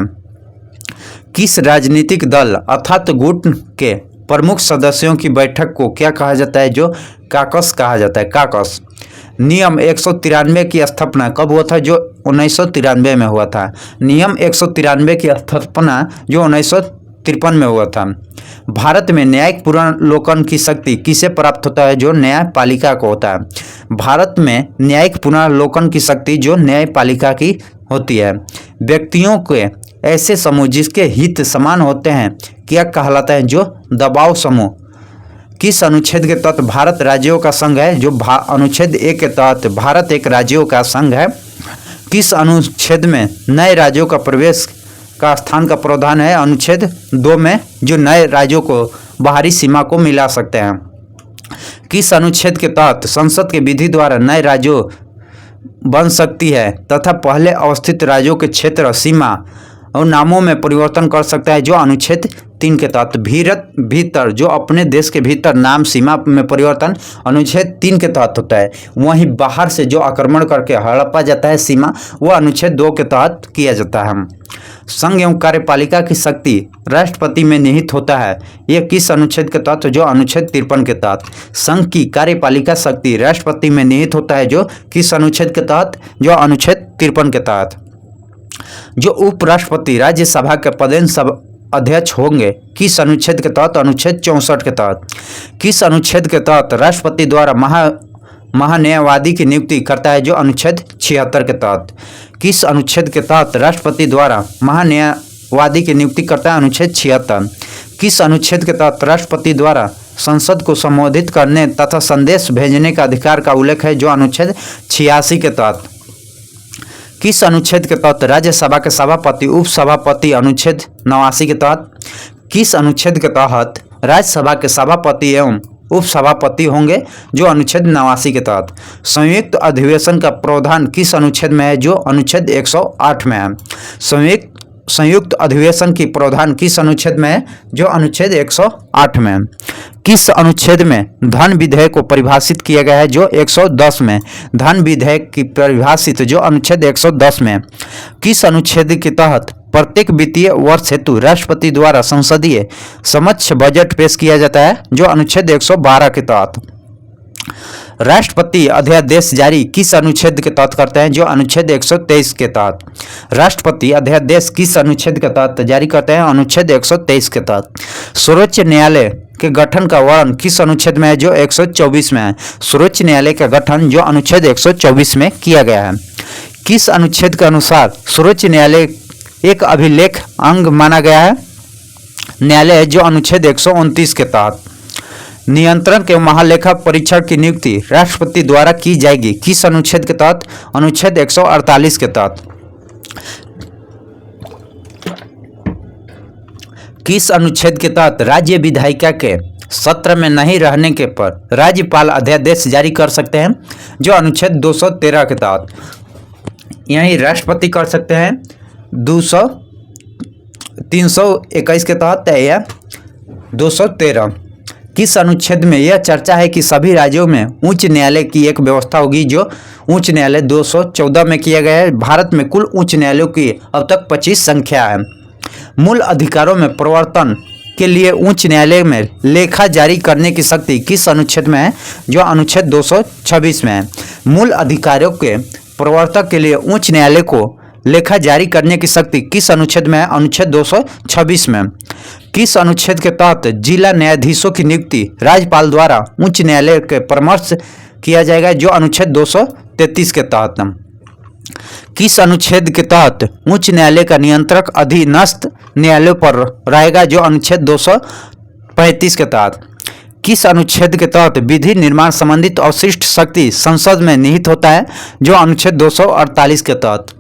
Speaker 1: किस राजनीतिक दल अर्थात गुट के प्रमुख सदस्यों की बैठक को क्या कहा जाता है? जो काकस कहा जाता है। काकस। नियम 193 की स्थापना कब हुआ था? जो 1993 में हुआ था। नियम 193 की स्थापना जो 1953 में हुआ था। भारत में न्यायिक पुनर्लोकन की शक्ति किसे प्राप्त होता है? जो न्यायपालिका को होता है। भारत में न्यायिक पुनर्लोकन की शक्ति जो न्यायपालिका की होती है। व्यक्तियों के ऐसे समूह जिसके हित समान होते हैं क्या कहलाता है? जो दबाव समूह। किस अनुच्छेद के तहत भारत राज्यों का संघ है? जो अनुच्छेद 1 के तहत भारत एक राज्यों का संघ है। किस अनुच्छेद में नए राज्यों का प्रवेश का स्थान का प्रावधान है? अनुच्छेद 2 में, जो नए राज्यों को बाहरी सीमा को मिला सकते हैं। किस अनुच्छेद के तहत संसद के विधि द्वारा नए राज्यों बन सकती है तथा पहले अवस्थित राज्यों के क्षेत्र सीमा और नामों में परिवर्तन कर सकता है जो अनुच्छेद 3 के तहत। भीतर जो अपने देश के भीतर नाम सीमा में परिवर्तन अनुच्छेद 3 के तहत होता है। वहीं बाहर से जो आक्रमण करके हड़पा जाता है सीमा, वह अनुच्छेद 2 के तहत किया जाता है। संघ एवं कार्यपालिका की शक्ति राष्ट्रपति में निहित होता है। यह किस अनुच्छेद के तहत? जो अनुच्छेद 53 के तहत। संघ की कार्यपालिका शक्ति राष्ट्रपति में निहित होता है जो किस अनुच्छेद के तहत? जो अनुच्छेद 53 के तहत। जो उपराष्ट्रपति राज्यसभा के पदेन अध्यक्ष होंगे किस अनुच्छेद के तहत? अनुच्छेद 64 के तहत। किस अनुच्छेद के तहत राष्ट्रपति द्वारा महान्यायवादी की नियुक्ति करता है? जो अनुच्छेद 76 के तहत। किस अनुच्छेद के तहत राष्ट्रपति द्वारा महान्यायवादी की नियुक्ति करता है? अनुच्छेद 76। किस अनुच्छेद के तहत राष्ट्रपति द्वारा संसद को संबोधित करने तथा संदेश भेजने का अधिकार का उल्लेख है? जो अनुच्छेद 86 के तहत। किस अनुच्छेद के तहत राज्यसभा के सभापति उपसभापति? अनुच्छेद 89 के तहत। किस अनुच्छेद के तहत राज्यसभा के सभापति एवं उपसभापति होंगे? जो अनुच्छेद 89 के तहत। संयुक्त अधिवेशन का प्रावधान किस अनुच्छेद में है? जो अनुच्छेद 108 में है। संयुक्त अधिवेशन की प्रावधान किस अनुच्छेद में है? जो अनुच्छेद 108 में है। किस अनुच्छेद में धन विधेयक को परिभाषित किया गया है? जो 110 में। धन विधेयक की परिभाषित जो अनुच्छेद 110 में। किस अनुच्छेद के तहत प्रत्येक वित्तीय वर्ष हेतु राष्ट्रपति द्वारा संसदीय समक्ष बजट पेश किया जाता है? जो अनुच्छेद 112 के तहत। राष्ट्रपति अध्यादेश जारी किस अनुच्छेद के तहत करते हैं? जो अनुच्छेद 123 के तहत। राष्ट्रपति अध्यादेश किस अनुच्छेद के तहत जारी करते हैं? अनुच्छेद 123 के तहत। सर्वोच्च न्यायालय के गठन का वर्णन किस अनुच्छेद में है? जो 124 में है। सर्वोच्च न्यायालय का गठन जो अनुच्छेद 124 में किया गया है। किस अनुच्छेद के अनुसार सर्वोच्च न्यायालय एक अभिलेख अंग माना गया है? न्यायालय जो अनुच्छेद 129 के तहत। नियंत्रण के महालेखा परीक्षक की नियुक्ति राष्ट्रपति द्वारा की जाएगी किस अनुच्छेद के तहत? अनुच्छेद 148 के तहत। किस अनुच्छेद के तहत राज्य विधायिका के सत्र में नहीं रहने के पर राज्यपाल अध्यादेश जारी कर सकते हैं? जो अनुच्छेद 213 के तहत। यही राष्ट्रपति कर सकते हैं 321 के तहत है या 213। किस अनुच्छेद में यह चर्चा है कि सभी राज्यों में उच्च न्यायालय की एक व्यवस्था होगी? जो उच्च न्यायालय 214 में किया गया है। भारत में कुल उच्च न्यायालयों की अब तक 25 संख्या है। मूल अधिकारों में परिवर्तन के लिए उच्च न्यायालय में लेखा जारी करने की शक्ति किस अनुच्छेद में है? जो अनुच्छेद 226 में है। मूल अधिकारों के प्रवर्तक के लिए उच्च न्यायालय को लेखा जारी करने की शक्ति किस अनुच्छेद में है? अनुच्छेद 226 में। किस अनुच्छेद के तहत जिला न्यायाधीशों की नियुक्ति राज्यपाल द्वारा उच्च न्यायालय के परामर्श किया जाएगा? जो अनुच्छेद 233 के तहत। किस अनुच्छेद के तहत उच्च न्यायालय का नियंत्रक अधीनस्थ न्यायालयों पर रहेगा? जो अनुच्छेद 235 के तहत। किस अनुच्छेद के तहत विधि निर्माण संबंधित अवशिष्ट शक्ति संसद में निहित होता है? जो अनुच्छेद 248 के तहत।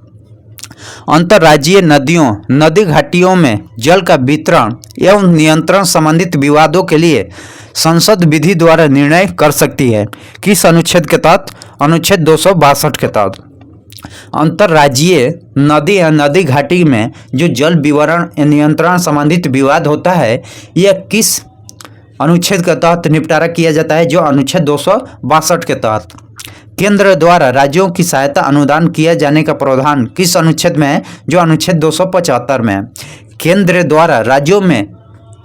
Speaker 1: अंतर्राज्यीय नदियों नदी घाटियों में जल का वितरण एवं नियंत्रण संबंधित विवादों के लिए संसद विधि द्वारा निर्णय कर सकती है किस अनुच्छेद के तहत? अनुच्छेद 262 के तहत। अंतर्राज्यीय नदी या नदी घाटी में जो जल विवरण नियंत्रण संबंधित विवाद होता है, यह किस अनुच्छेद के तहत निपटारा किया जाता है? जो अनुच्छेद 262 के तहत। केंद्र द्वारा राज्यों की सहायता अनुदान किया जाने का प्रावधान किस अनुच्छेद में है? जो अनुच्छेद 275 में है। केंद्र द्वारा राज्यों में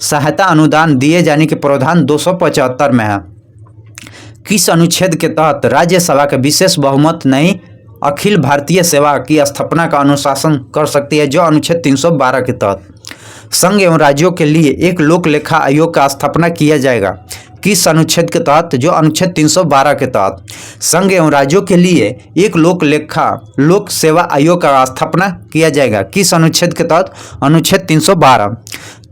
Speaker 1: सहायता अनुदान दिए जाने के प्रावधान 275 में है। किस अनुच्छेद के तहत राज्यसभा के विशेष बहुमत नहीं अखिल भारतीय सेवा की स्थापना का अनुशासन कर सकती है? जो अनुच्छेद 312 के तहत। संघ एवं राज्यों के लिए एक लोक लेखा आयोग का स्थापना किया जाएगा किस अनुच्छेद के तहत? जो अनुच्छेद 312 के तहत। संघ एवं राज्यों के लिए एक लोक सेवा आयोग का स्थापना किया जाएगा किस अनुच्छेद के तहत? अनुच्छेद 312।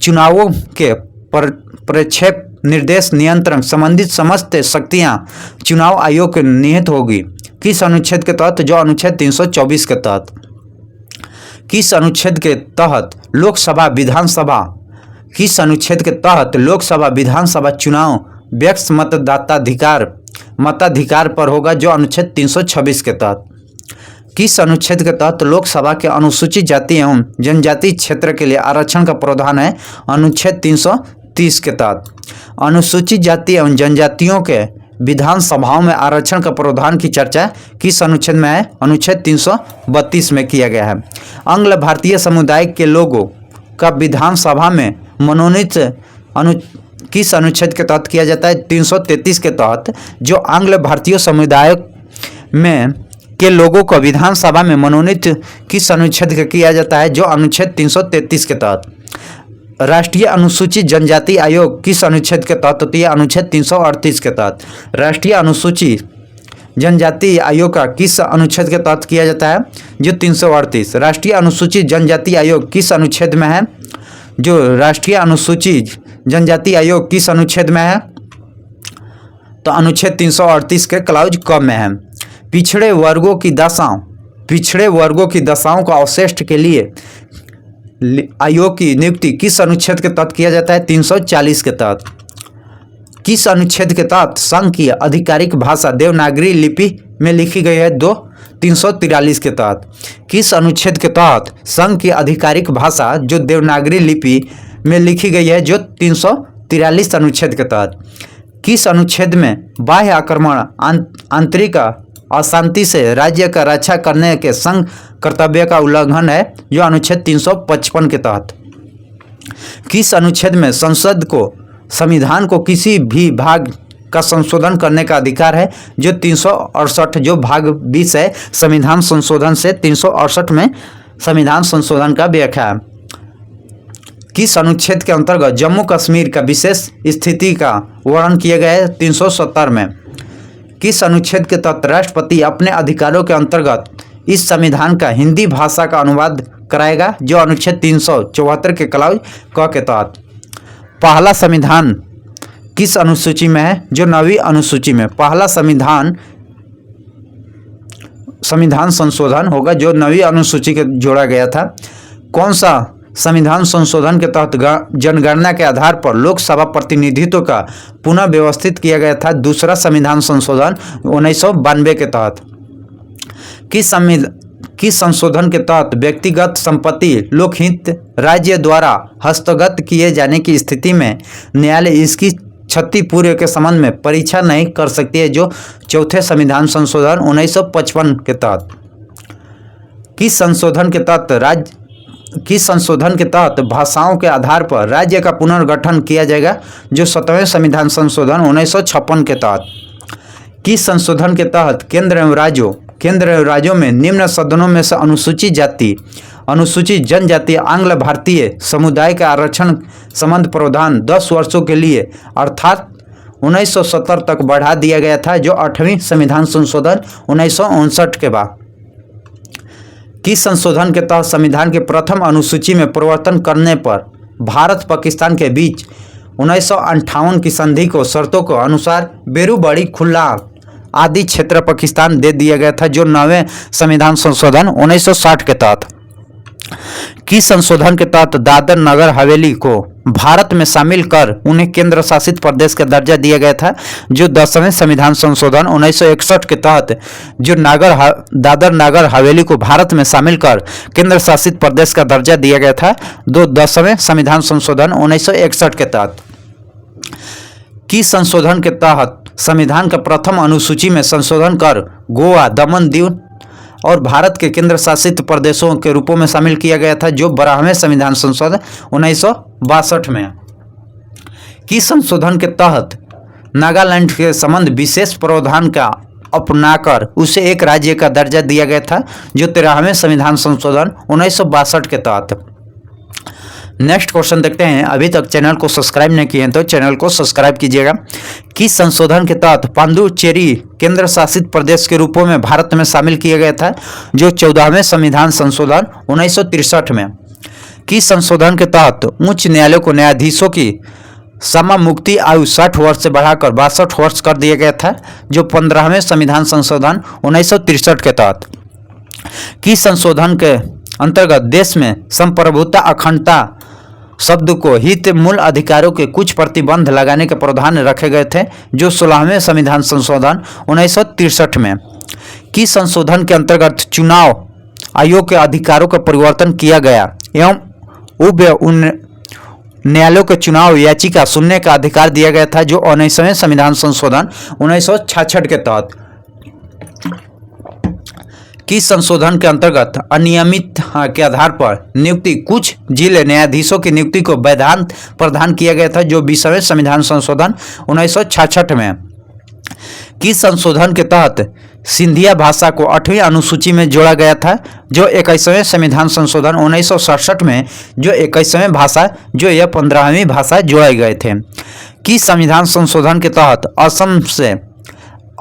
Speaker 1: चुनावों के प्रक्षेप निर्देश नियंत्रण संबंधित समस्त शक्तियां चुनाव आयोग के निहित होगी किस अनुच्छेद के तहत? जो अनुच्छेद 324 के तहत। किस अनुच्छेद के तहत लोकसभा विधानसभा किस अनुच्छेद के तहत लोकसभा विधानसभा चुनाव व्यक्ति मताधिकार पर होगा? जो अनुच्छेद 326 के तहत। किस अनुच्छेद के तहत लोकसभा के अनुसूचित जाति एवं जनजाति क्षेत्र के लिए आरक्षण का प्रावधान है? अनुच्छेद 330 के तहत। अनुसूचित जाति एवं जनजातियों के विधानसभाओं में आरक्षण का प्रावधान की चर्चा किस अनुच्छेद में है? अनुच्छेद 332 में किया गया है। आंग्ल भारतीय समुदाय के लोगों का विधानसभा में मनोनीत किस अनुच्छेद के तहत किया जाता है? 333 के तहत। जो आंग्ल भारतीय समुदाय में के लोगों को विधानसभा में मनोनीत किस अनुच्छेद का किया जाता है? जो अनुच्छेद 333 के तहत। राष्ट्रीय अनुसूचित जनजाति आयोग किस अनुच्छेद के तहत होती है? अनुच्छेद 338 के तहत। राष्ट्रीय अनुसूचित जनजाति आयोग का किस अनुच्छेद के तहत किया जाता है? जो 338। राष्ट्रीय अनुसूचित जनजाति आयोग किस अनुच्छेद में है? जो राष्ट्रीय अनुसूचित जनजाति आयोग किस अनुच्छेद में है? तो अनुच्छेद 338 के क्लाउज क में है। पिछड़े वर्गों की दशाओं को अवशिष्ट के लिए आयोग की नियुक्ति किस अनुच्छेद के तहत किया जाता है? 340 के तहत। किस अनुच्छेद के तहत संघ की आधिकारिक भाषा देवनागरी लिपि में लिखी गई है? 343 के तहत। किस अनुच्छेद के तहत संघ की आधिकारिक भाषा जो देवनागरी लिपि में लिखी गई है? जो 343 अनुच्छेद के तहत। किस अनुच्छेद में बाह्य आक्रमण आंतरिक अशांति से राज्य का रक्षा करने के संघ कर्तव्य का उल्लंघन है? जो अनुच्छेद 355 के तहत। किस अनुच्छेद में संसद को संविधान को किसी भी भाग का संशोधन करने का अधिकार है? जो 368 जो भाग 20 है संविधान संशोधन से 368 में संविधान संशोधन का व्याख्या है। किस अनुच्छेद के अंतर्गत जम्मू कश्मीर का विशेष स्थिति का वर्णन किया गया है? 370 में। किस अनुच्छेद के तहत राष्ट्रपति अपने अधिकारों के अंतर्गत इस संविधान का हिंदी भाषा का अनुवाद कराएगा? जो अनुच्छेद 374 के क्लाउज क के तहत। पहला संविधान किस अनुसूची में है? जो 9वीं अनुसूची में। पहला संविधान संशोधन होगा जो 9वीं अनुसूची के जोड़ा गया था। कौन सा संविधान संशोधन के तहत जनगणना के आधार पर लोकसभा प्रतिनिधित्व का पुनः व्यवस्थित किया गया था? दूसरा संविधान संशोधन 1992 के तहत। किस संशोधन के तहत व्यक्तिगत संपत्ति लोकहित राज्य द्वारा हस्तगत किए जाने की स्थिति में न्यायालय इसकी क्षतिपूर्ति के संबंध में परीक्षा नहीं कर सकती है? जो चौथे संविधान संशोधन 1955 के तहत। किस संशोधन के तहत भाषाओं के आधार पर राज्य का पुनर्गठन किया जाएगा? जो 7वें संविधान संशोधन 1956 के तहत। किस संशोधन के तहत केंद्र एवं राज्यों में निम्न सदनों में से अनुसूचित जनजाति आंग्ल भारतीय समुदाय का आरक्षण संबंध प्रावधान 10 वर्षों के लिए अर्थात 1970 तक बढ़ा दिया गया था? जो 8वें संविधान संशोधन 1959 के बाद। किस संशोधन के तहत संविधान के प्रथम अनुसूची में परिवर्तन करने पर भारत पाकिस्तान के बीच 1958 की संधि को शर्तों के अनुसार बेरूबड़ी खुला आदि क्षेत्र पाकिस्तान दे दिया गया था? जो 9वें संविधान संशोधन 1960 के तहत। किस संशोधन के तहत दादर नगर हवेली को भारत में शामिल कर उन्हें केंद्र शासित प्रदेश का दर्जा दिया गया था? जो 10वें संविधान संशोधन 1961 के तहत जो दादर नगर हवेली को भारत में शामिल कर केंद्र शासित प्रदेश का दर्जा दिया गया था? 10वें संविधान संशोधन 1961 के तहत। किस संशोधन के तहत संविधान का प्रथम अनुसूची में संशोधन कर गोवा, दमन, दीव और भारत के केंद्र शासित प्रदेशों के रूपों में शामिल किया गया था? जो 12वें संविधान संशोधन 1962 में। किस संशोधन के तहत नागालैंड के संबंध विशेष प्रावधान का अपनाकर उसे एक राज्य का दर्जा दिया गया था? जो 13वें संविधान संशोधन 1962 के तहत। नेक्स्ट क्वेश्चन देखते हैं। अभी तक चैनल को सब्सक्राइब नहीं किए हैं तो चैनल को सब्सक्राइब कीजिएगा। किस संशोधन के तहत पांडुचेरी केंद्र शासित प्रदेश के रूपों में भारत में शामिल किया गया था? जो 14वें संविधान संशोधन 1963 में। किस संशोधन के तहत उच्च न्यायालय को न्यायाधीशों की समा मुक्ति आयु 60 वर्ष से बढ़ाकर 62 वर्ष कर दिया गया था? जो 15वें संविधान संशोधन 1963 के तहत। किस संशोधन के अंतर्गत देश में संप्रभुता अखंडता शब्द को हित मूल अधिकारों के कुछ प्रतिबंध लगाने के प्रावधान रखे गए थे? जो 16वें संविधान संशोधन 1963 में। किस संशोधन के अंतर्गत चुनाव आयोग के अधिकारों का परिवर्तन किया गया एवं उभय न्यायालयों के चुनाव याचिका सुनने का अधिकार दिया गया था, जो 19वें संविधान संशोधन 1966 के तहत। किस संशोधन के अंतर्गत अनियमित के आधार पर नियुक्ति कुछ जिले न्यायाधीशों की नियुक्ति को वैधानिक प्रदान किया गया था, जो 20वें संविधान संशोधन 1966 में। किस संशोधन के तहत सिंधिया भाषा को 8वीं अनुसूची में जोड़ा गया था, जो 21वें संविधान संशोधन 1967 में, जो 21वें भाषा जो यह 15वीं भाषा जोड़े गए थे। किस संविधान संशोधन के तहत असम से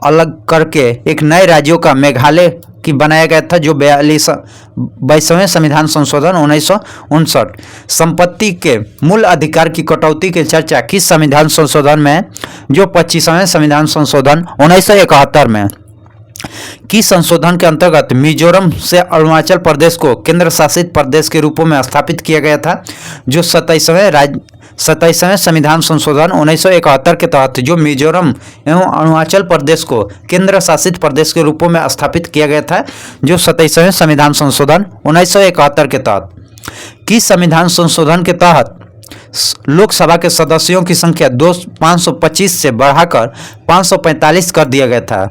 Speaker 1: अलग करके एक नए राज्यों का मेघालय की बनाया गया था, जो 22वें संविधान संशोधन 1959। संपत्ति के मूल अधिकार की कटौती की चर्चा किस संविधान संशोधन में, जो 25वें संविधान संशोधन 1971 में। किस संशोधन के अंतर्गत मिजोरम से अरुणाचल प्रदेश को केंद्र शासित प्रदेश के रूपों में स्थापित किया गया था, जो 27वें संविधान संशोधन 1971 के तहत, जो मिजोरम एवं अरुणाचल प्रदेश को केंद्र शासित प्रदेश के रूपों में स्थापित किया गया था, जो 27वें संविधान संशोधन 1971 के तहत। किस संविधान संशोधन के तहत लोकसभा के सदस्यों की संख्या 525 से बढ़ाकर 545 कर दिया गया था,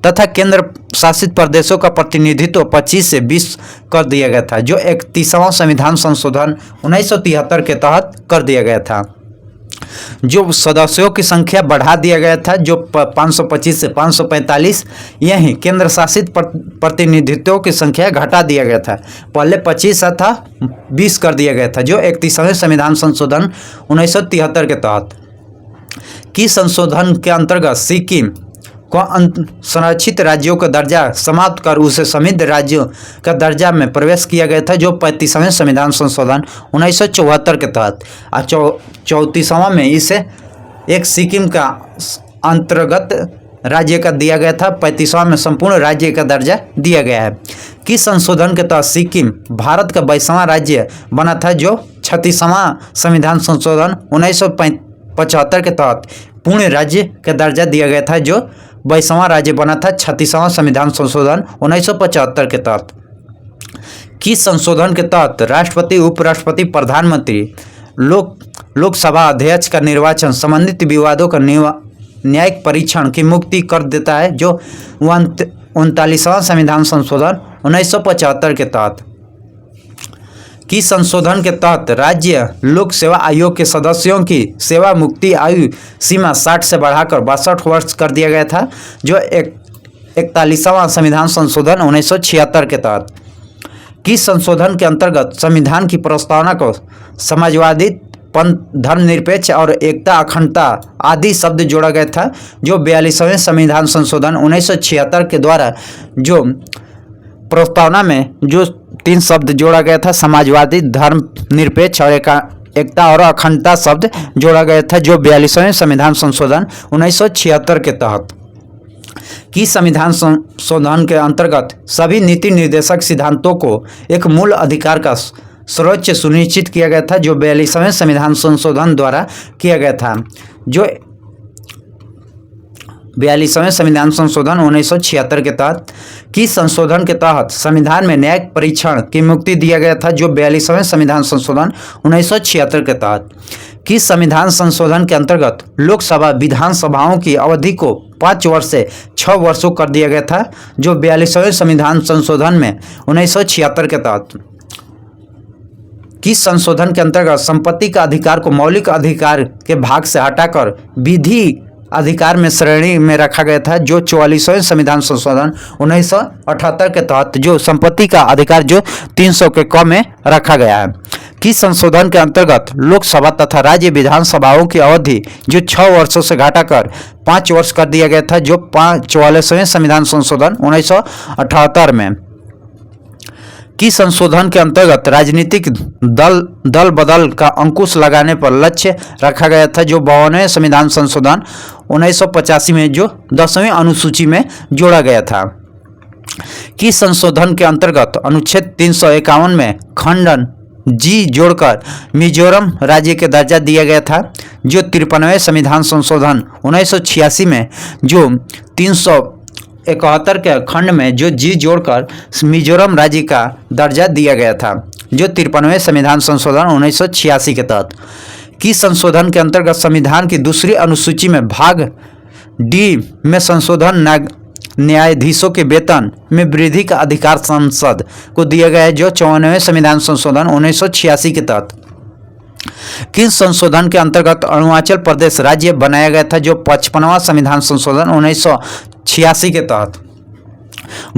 Speaker 1: तथा केंद्र शासित प्रदेशों का प्रतिनिधित्व 25 से 20 कर दिया गया था, जो 31वां संविधान संशोधन 1973 के तहत कर दिया गया था। जो सदस्यों की संख्या बढ़ा दिया गया था, जो 525 से 545, यही केंद्र शासित प्रतिनिधित्वों की संख्या घटा दिया गया था। पहले 25 था, 20 कर दिया गया था, जो 31वें संविधान संशोधन 1973 के तहत। किस संशोधन के अंतर्गत सिक्किम को संरक्षित राज्यों का दर्जा समाप्त कर उसे समृद्ध राज्यों का दर्जा में प्रवेश किया गया था, जो 35वें संविधान संशोधन 1974 के तहत। 34वां में इसे एक सिक्किम का अंतर्गत राज्य का दिया गया था, 35वां में संपूर्ण राज्य का दर्जा दिया गया है। किस संशोधन के तहत सिक्किम भारत का 22वां राज्य बना था, जो 36वां संविधान संशोधन 1975 के तहत पूर्ण राज्य का दर्जा दिया गया था, जो 22वां राज्य बना था 36वां संविधान संशोधन 1975 के तहत। किस संशोधन के तहत राष्ट्रपति, उपराष्ट्रपति, प्रधानमंत्री, लोकसभा अध्यक्ष का निर्वाचन संबंधित विवादों का न्यायिक परीक्षण की मुक्ति कर देता है, जो 39वां संविधान संशोधन 1975 के तहत। किस संशोधन के तहत राज्य लोक सेवा आयोग के सदस्यों की सेवा मुक्ति आयु सीमा 60 से बढ़ाकर 62 वर्ष कर दिया गया था, जो 41वां संविधान संशोधन 1976 के तहत। किस संशोधन के अंतर्गत संविधान की प्रस्तावना को समाजवादी, पंथ, धर्मनिरपेक्ष और एकता, अखंडता आदि शब्द जोड़ा गया था, जो 42वें संविधान संशोधन 1976 के द्वारा जो प्रस्तावना में जो 3 शब्द जोड़ा गया था, समाजवादी, धर्मनिरपेक्ष और एकता और अखंडता शब्द जोड़ा गया था, जो 42वें संविधान संशोधन 1976 के तहत। किस संविधान संशोधन के अंतर्गत सभी नीति निर्देशक सिद्धांतों को एक मूल अधिकार का सर्वोच्च सुनिश्चित किया गया था, जो 42वें संविधान संशोधन द्वारा किया गया था, जो 42वें संविधान संशोधन 1976 के तहत। किस संशोधन के तहत संविधान में न्यायिक परीक्षण की मुक्ति दिया गया था, जो 42वें संविधान संशोधन 1976 के तहत। किस संविधान संशोधन के अंतर्गत लोकसभा विधानसभाओं की अवधि को 5 वर्ष से 6 वर्षों कर दिया गया था, जो 42वें संविधान संशोधन में 1976 के तहत। किस संशोधन के अंतर्गत संपत्ति का अधिकार को मौलिक अधिकार के भाग से हटाकर विधि अधिकार में श्रेणी में रखा गया था, जो 44वें संविधान संशोधन 1978 के तहत जो संपत्ति का अधिकार जो 300 के क में रखा गया है। किस संशोधन के अंतर्गत लोकसभा तथा राज्य विधानसभाओं की अवधि जो 6 वर्षों से घटाकर 5 वर्ष कर दिया गया था, जो 44वें संविधान संशोधन 1978 में। किस संशोधन के अंतर्गत राजनीतिक दल बदल का अंकुश लगाने पर लक्ष्य रखा गया था, जो 52वें संविधान संशोधन 1985 में जो 10वीं अनुसूची में जोड़ा गया था। किस संशोधन के अंतर्गत अनुच्छेद 351 में खंडन जी जोड़कर मिजोरम राज्य के दर्जा दिया गया था, जो 53वें संविधान संशोधन 1986 में जो 71 के खंड में जो जी जोड़कर मिजोरम राज्य का दर्जा दिया गया था, जो 53वें संविधान संशोधन 1986 के तहत की संशोधन के अंतर्गत संविधान की दूसरी अनुसूची में भाग डी में संशोधन न्यायाधीशों के वेतन में वृद्धि का अधिकार संसद को दिया गया है, जो 54वें संविधान संशोधन 1986 के तहत किन संशोधन के अंतर्गत अरुणाचल प्रदेश राज्य बनाया गया था, जो 55वां संविधान संशोधन 1986 के तहत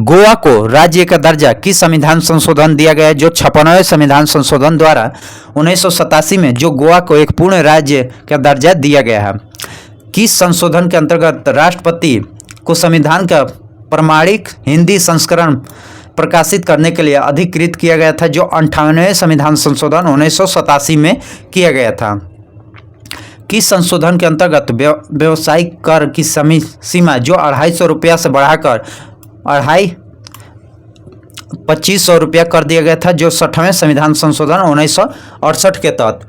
Speaker 1: गोवा को राज्य का दर्जा किस संविधान संशोधन दिया गया है, जो 56वें संविधान संशोधन द्वारा 1987 में जो गोवा को एक पूर्ण राज्य का दर्जा दिया गया है। किस संशोधन के अंतर्गत राष्ट्रपति को संविधान का प्रमाणिक हिंदी संस्करण प्रकाशित करने के लिए अधिकृत किया गया था, जो 58वें संविधान संशोधन 1987 में किया गया था। किस संशोधन के अंतर्गत व्यावसायिक कर की सीमा जो 250 रुपया से बढ़ाकर 2500 रुपया कर दिया गया था, जो 60वें संविधान संशोधन 1968 के तहत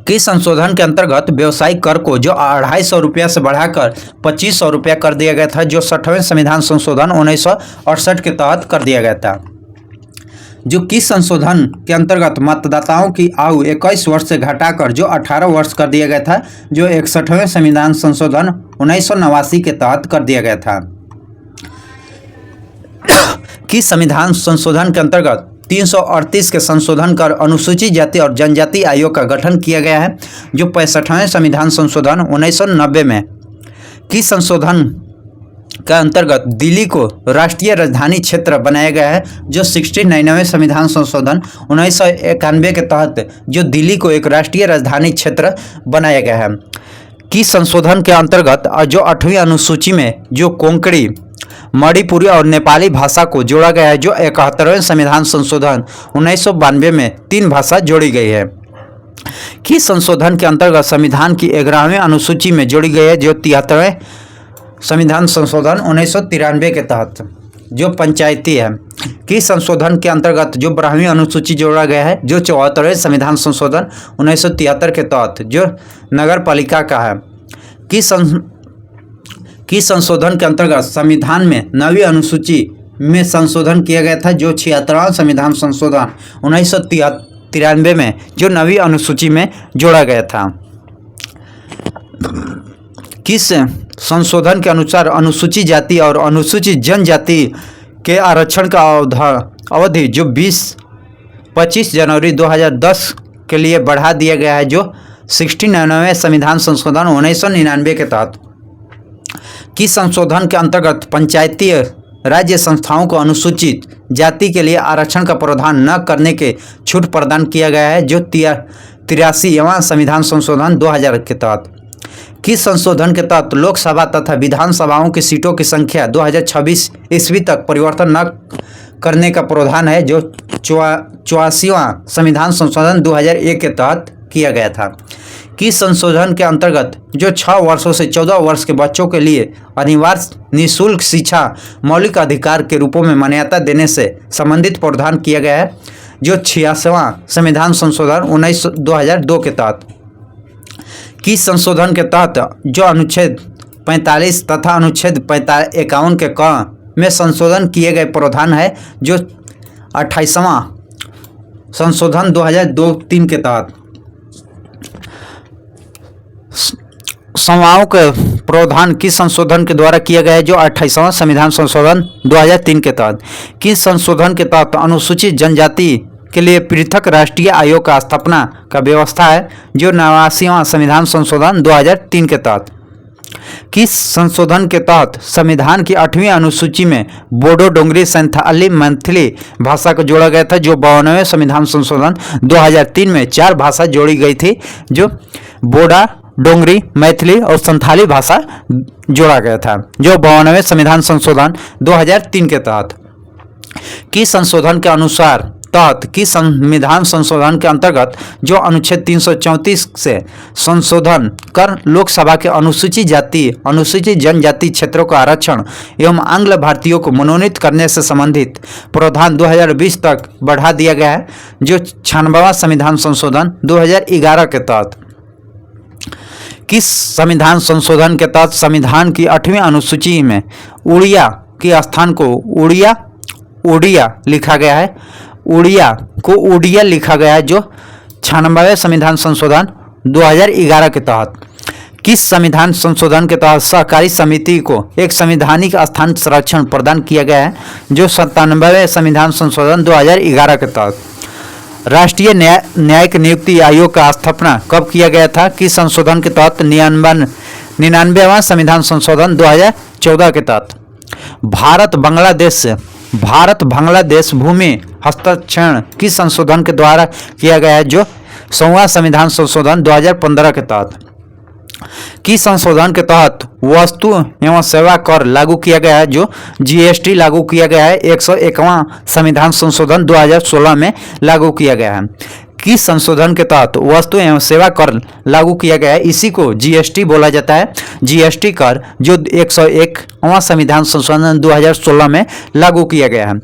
Speaker 1: किस संशोधन के अंतर्गत व्यावसायिक कर को जो 250 रुपया से बढ़ाकर 2500 रुपया कर दिया गया था, जो 60वें संविधान संशोधन 1968 के तहत कर दिया गया था। जो किस संशोधन के अंतर्गत मतदाताओं की आयु 21 वर्ष से घटाकर जो 18 वर्ष कर दिया गया था, जो 61वें संविधान संशोधन 1989 के तहत कर दिया गया था। किस संविधान संशोधन के अंतर्गत 338 के संशोधन कर अनुसूचित जाति और जनजाति आयोग का गठन किया गया है, जो 65वें संविधान संशोधन 1990 में। किस संशोधन का अंतर्गत दिल्ली को राष्ट्रीय राजधानी क्षेत्र बनाया गया है, जो 69वें संविधान संशोधन 1991 के तहत जो दिल्ली को एक राष्ट्रीय राजधानी क्षेत्र बनाया गया है। किस संशोधन के अंतर्गत जो 8वीं अनुसूची में जो कोंकणी, मणिपुरी और नेपाली भाषा को जोड़ा गया है, जो 71वें संविधान संशोधन 1992 में 3 भाषा जोड़ी गई है। किस संशोधन के अंतर्गत संविधान की 11वीं अनुसूची में जोड़ी गई है, जो 73वें संविधान संशोधन 1993 के तहत जो पंचायती है। किस संशोधन के अंतर्गत जो 12वीं अनुसूची जोड़ा गया है, जो 74वें संविधान संशोधन 1973 के तहत जो नगर पालिका का है। किस संशोधन के अंतर्गत संविधान में 9वीं अनुसूची में संशोधन किया गया था, जो 76वां संविधान संशोधन 1993 में जो 9वीं अनुसूची में जोड़ा गया था। किस संशोधन के अनुसार अनुसूचित जाति और अनुसूचित जनजाति के आरक्षण का अवधि जो 25 जनवरी 2010 के लिए बढ़ा दिया गया है, जो 69वें संविधान संशोधन 1999 के तहत। किस संशोधन के अंतर्गत पंचायती राज्य संस्थाओं को अनुसूचित जाति के लिए आरक्षण का प्रावधान न करने के छूट प्रदान किया गया है, जो 83वां संविधान संशोधन 2000 के तहत। किस संशोधन के तहत लोकसभा तथा विधानसभाओं की सीटों की संख्या 2026 ईस्वी तक परिवर्तन न करने का प्रावधान है, जो 84वां संविधान संशोधन 2001 के तहत किया गया था। किस संशोधन के अंतर्गत जो 6 वर्षों से 14 वर्ष के बच्चों के लिए अनिवार्य निःशुल्क शिक्षा मौलिक अधिकार के रूपों में मान्यता देने से संबंधित प्रावधान किया गया है, जो 86वां संविधान संशोधन 2002 के तहत। किस संशोधन के तहत जो अनुच्छेद 45 तथा अनुच्छेद 51 के क में संशोधन किए गए प्रावधान है, जो 28वां संशोधन 2002-3 के तहत। समवाओं के प्रावधान किस संशोधन के द्वारा किया गया है, जो 28वां संविधान संशोधन 2003 के तहत। किस संशोधन के तहत अनुसूचित जनजाति के लिए पृथक राष्ट्रीय आयोग का स्थापना का व्यवस्था है, जो 89वां संविधान संशोधन 2003 के तहत। किस संशोधन के तहत संविधान की 8वीं अनुसूची में बोडो डोंगरी संथाली मैथिली भाषा को जोड़ा गया था, जो 52वें संविधान संशोधन 2003 में 4 भाषा जोड़ी गई थी, जो बोडा, डोंगरी, मैथिली और संथाली भाषा जोड़ा गया था, जो 52वें संविधान संशोधन 2003 के तहत। किस संशोधन के अनुसार तहत किस संविधान संशोधन के अंतर्गत जो अनुच्छेद 334 से संशोधन कर लोकसभा के अनुसूचित जाति अनुसूचित जनजाति क्षेत्रों का आरक्षण एवं आंग्ल भारतीयों को मनोनीत करने से संबंधित प्रावधान 2020 तक बढ़ा दिया गया है, जो 96वां संविधान संशोधन 2011 के तहत। किस संविधान संशोधन के तहत संविधान की 8वीं अनुसूची में उड़िया के स्थान को उड़िया लिखा गया है, उड़िया को उड़िया लिखा गया है, जो 96वें संविधान संशोधन 2011 के तहत। किस संविधान संशोधन के तहत सहकारी समिति को एक संवैधानिक स्थान संरक्षण प्रदान किया गया है, जो 97वें संविधान संशोधन 2011 के तहत। राष्ट्रीय न्यायिक नियुक्ति आयोग का स्थापना कब किया गया था? किस संशोधन के तहत? 99वां संविधान संशोधन 2014 के तहत। भारत बांग्लादेश भूमि हस्ताक्षरण किस संशोधन के द्वारा किया गया है? जो 100वां संविधान संशोधन 2015 के तहत। किस संशोधन के तहत वस्तु एवं सेवा कर लागू किया गया है? जो जीएसटी लागू किया गया है, 101वां संविधान संशोधन 2016 में लागू किया गया है। किस संशोधन के तहत वस्तु एवं सेवा कर लागू किया गया है? इसी को जीएसटी बोला जाता है, जीएसटी कर, जो 101वां संविधान संशोधन 2016 में लागू किया गया है।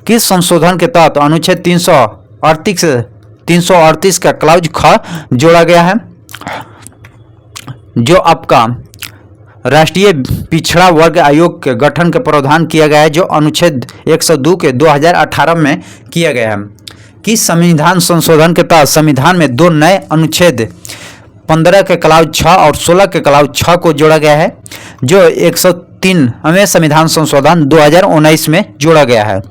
Speaker 1: किस संशोधन के तहत अनुच्छेद 338 का क्लाउज ख जोड़ा गया है? जो आपका राष्ट्रीय पिछड़ा वर्ग आयोग के गठन के प्रावधान किया गया है, जो अनुच्छेद 102 के 2018 में किया गया है। किस संविधान संशोधन के तहत संविधान में 2 नए अनुच्छेद 15 के क्लाउज 6 और 16 के क्लाउज 6 को जोड़ा गया है, जो 103वें संविधान संशोधन 2019 में जोड़ा गया है।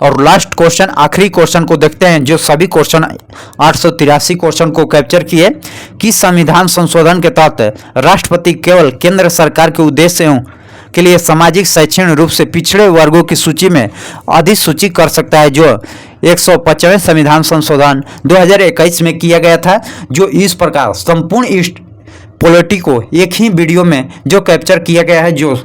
Speaker 1: और लास्ट क्वेश्चन, आखिरी क्वेश्चन को देखते हैं, जो सभी क्वेश्चन 883 क्वेश्चन को कैप्चर किए। किस संविधान संशोधन के तहत राष्ट्रपति केवल केंद्र सरकार के उद्देश्यों के लिए सामाजिक शैक्षणिक रूप से पिछड़े वर्गों की सूची में अधिसूची कर सकता है? जो 125वें संविधान संशोधन 2021 में किया गया था। जो इस प्रकार संपूर्ण इस पॉलिटी को एक ही वीडियो में जो कैप्चर किया गया है, जो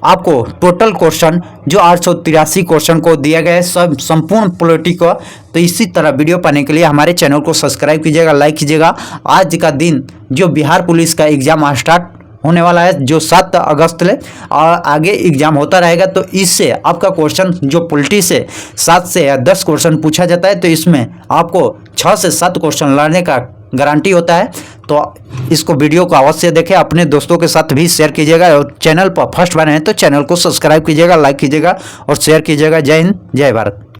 Speaker 1: आपको टोटल क्वेश्चन जो 883 क्वेश्चन को दिया गया है, सब संपूर्ण पॉलिटी को। तो इसी तरह वीडियो पाने के लिए हमारे चैनल को सब्सक्राइब कीजिएगा, लाइक कीजिएगा। आज का दिन जो बिहार पुलिस का एग्जाम स्टार्ट होने वाला है, जो 7 अगस्त ले और आगे एग्जाम होता रहेगा, तो इससे आपका क्वेश्चन जो पॉलिटी से 7 से या 10 क्वेश्चन पूछा जाता है, तो इसमें आपको 6 से 7 क्वेश्चन लाने का गारंटी होता है। तो इसको वीडियो को अवश्य देखें, अपने दोस्तों के साथ भी शेयर कीजिएगा, और चैनल पर फर्स्ट बार हैं तो चैनल को सब्सक्राइब कीजिएगा, लाइक कीजिएगा और शेयर कीजिएगा। जय हिंद, जय भारत।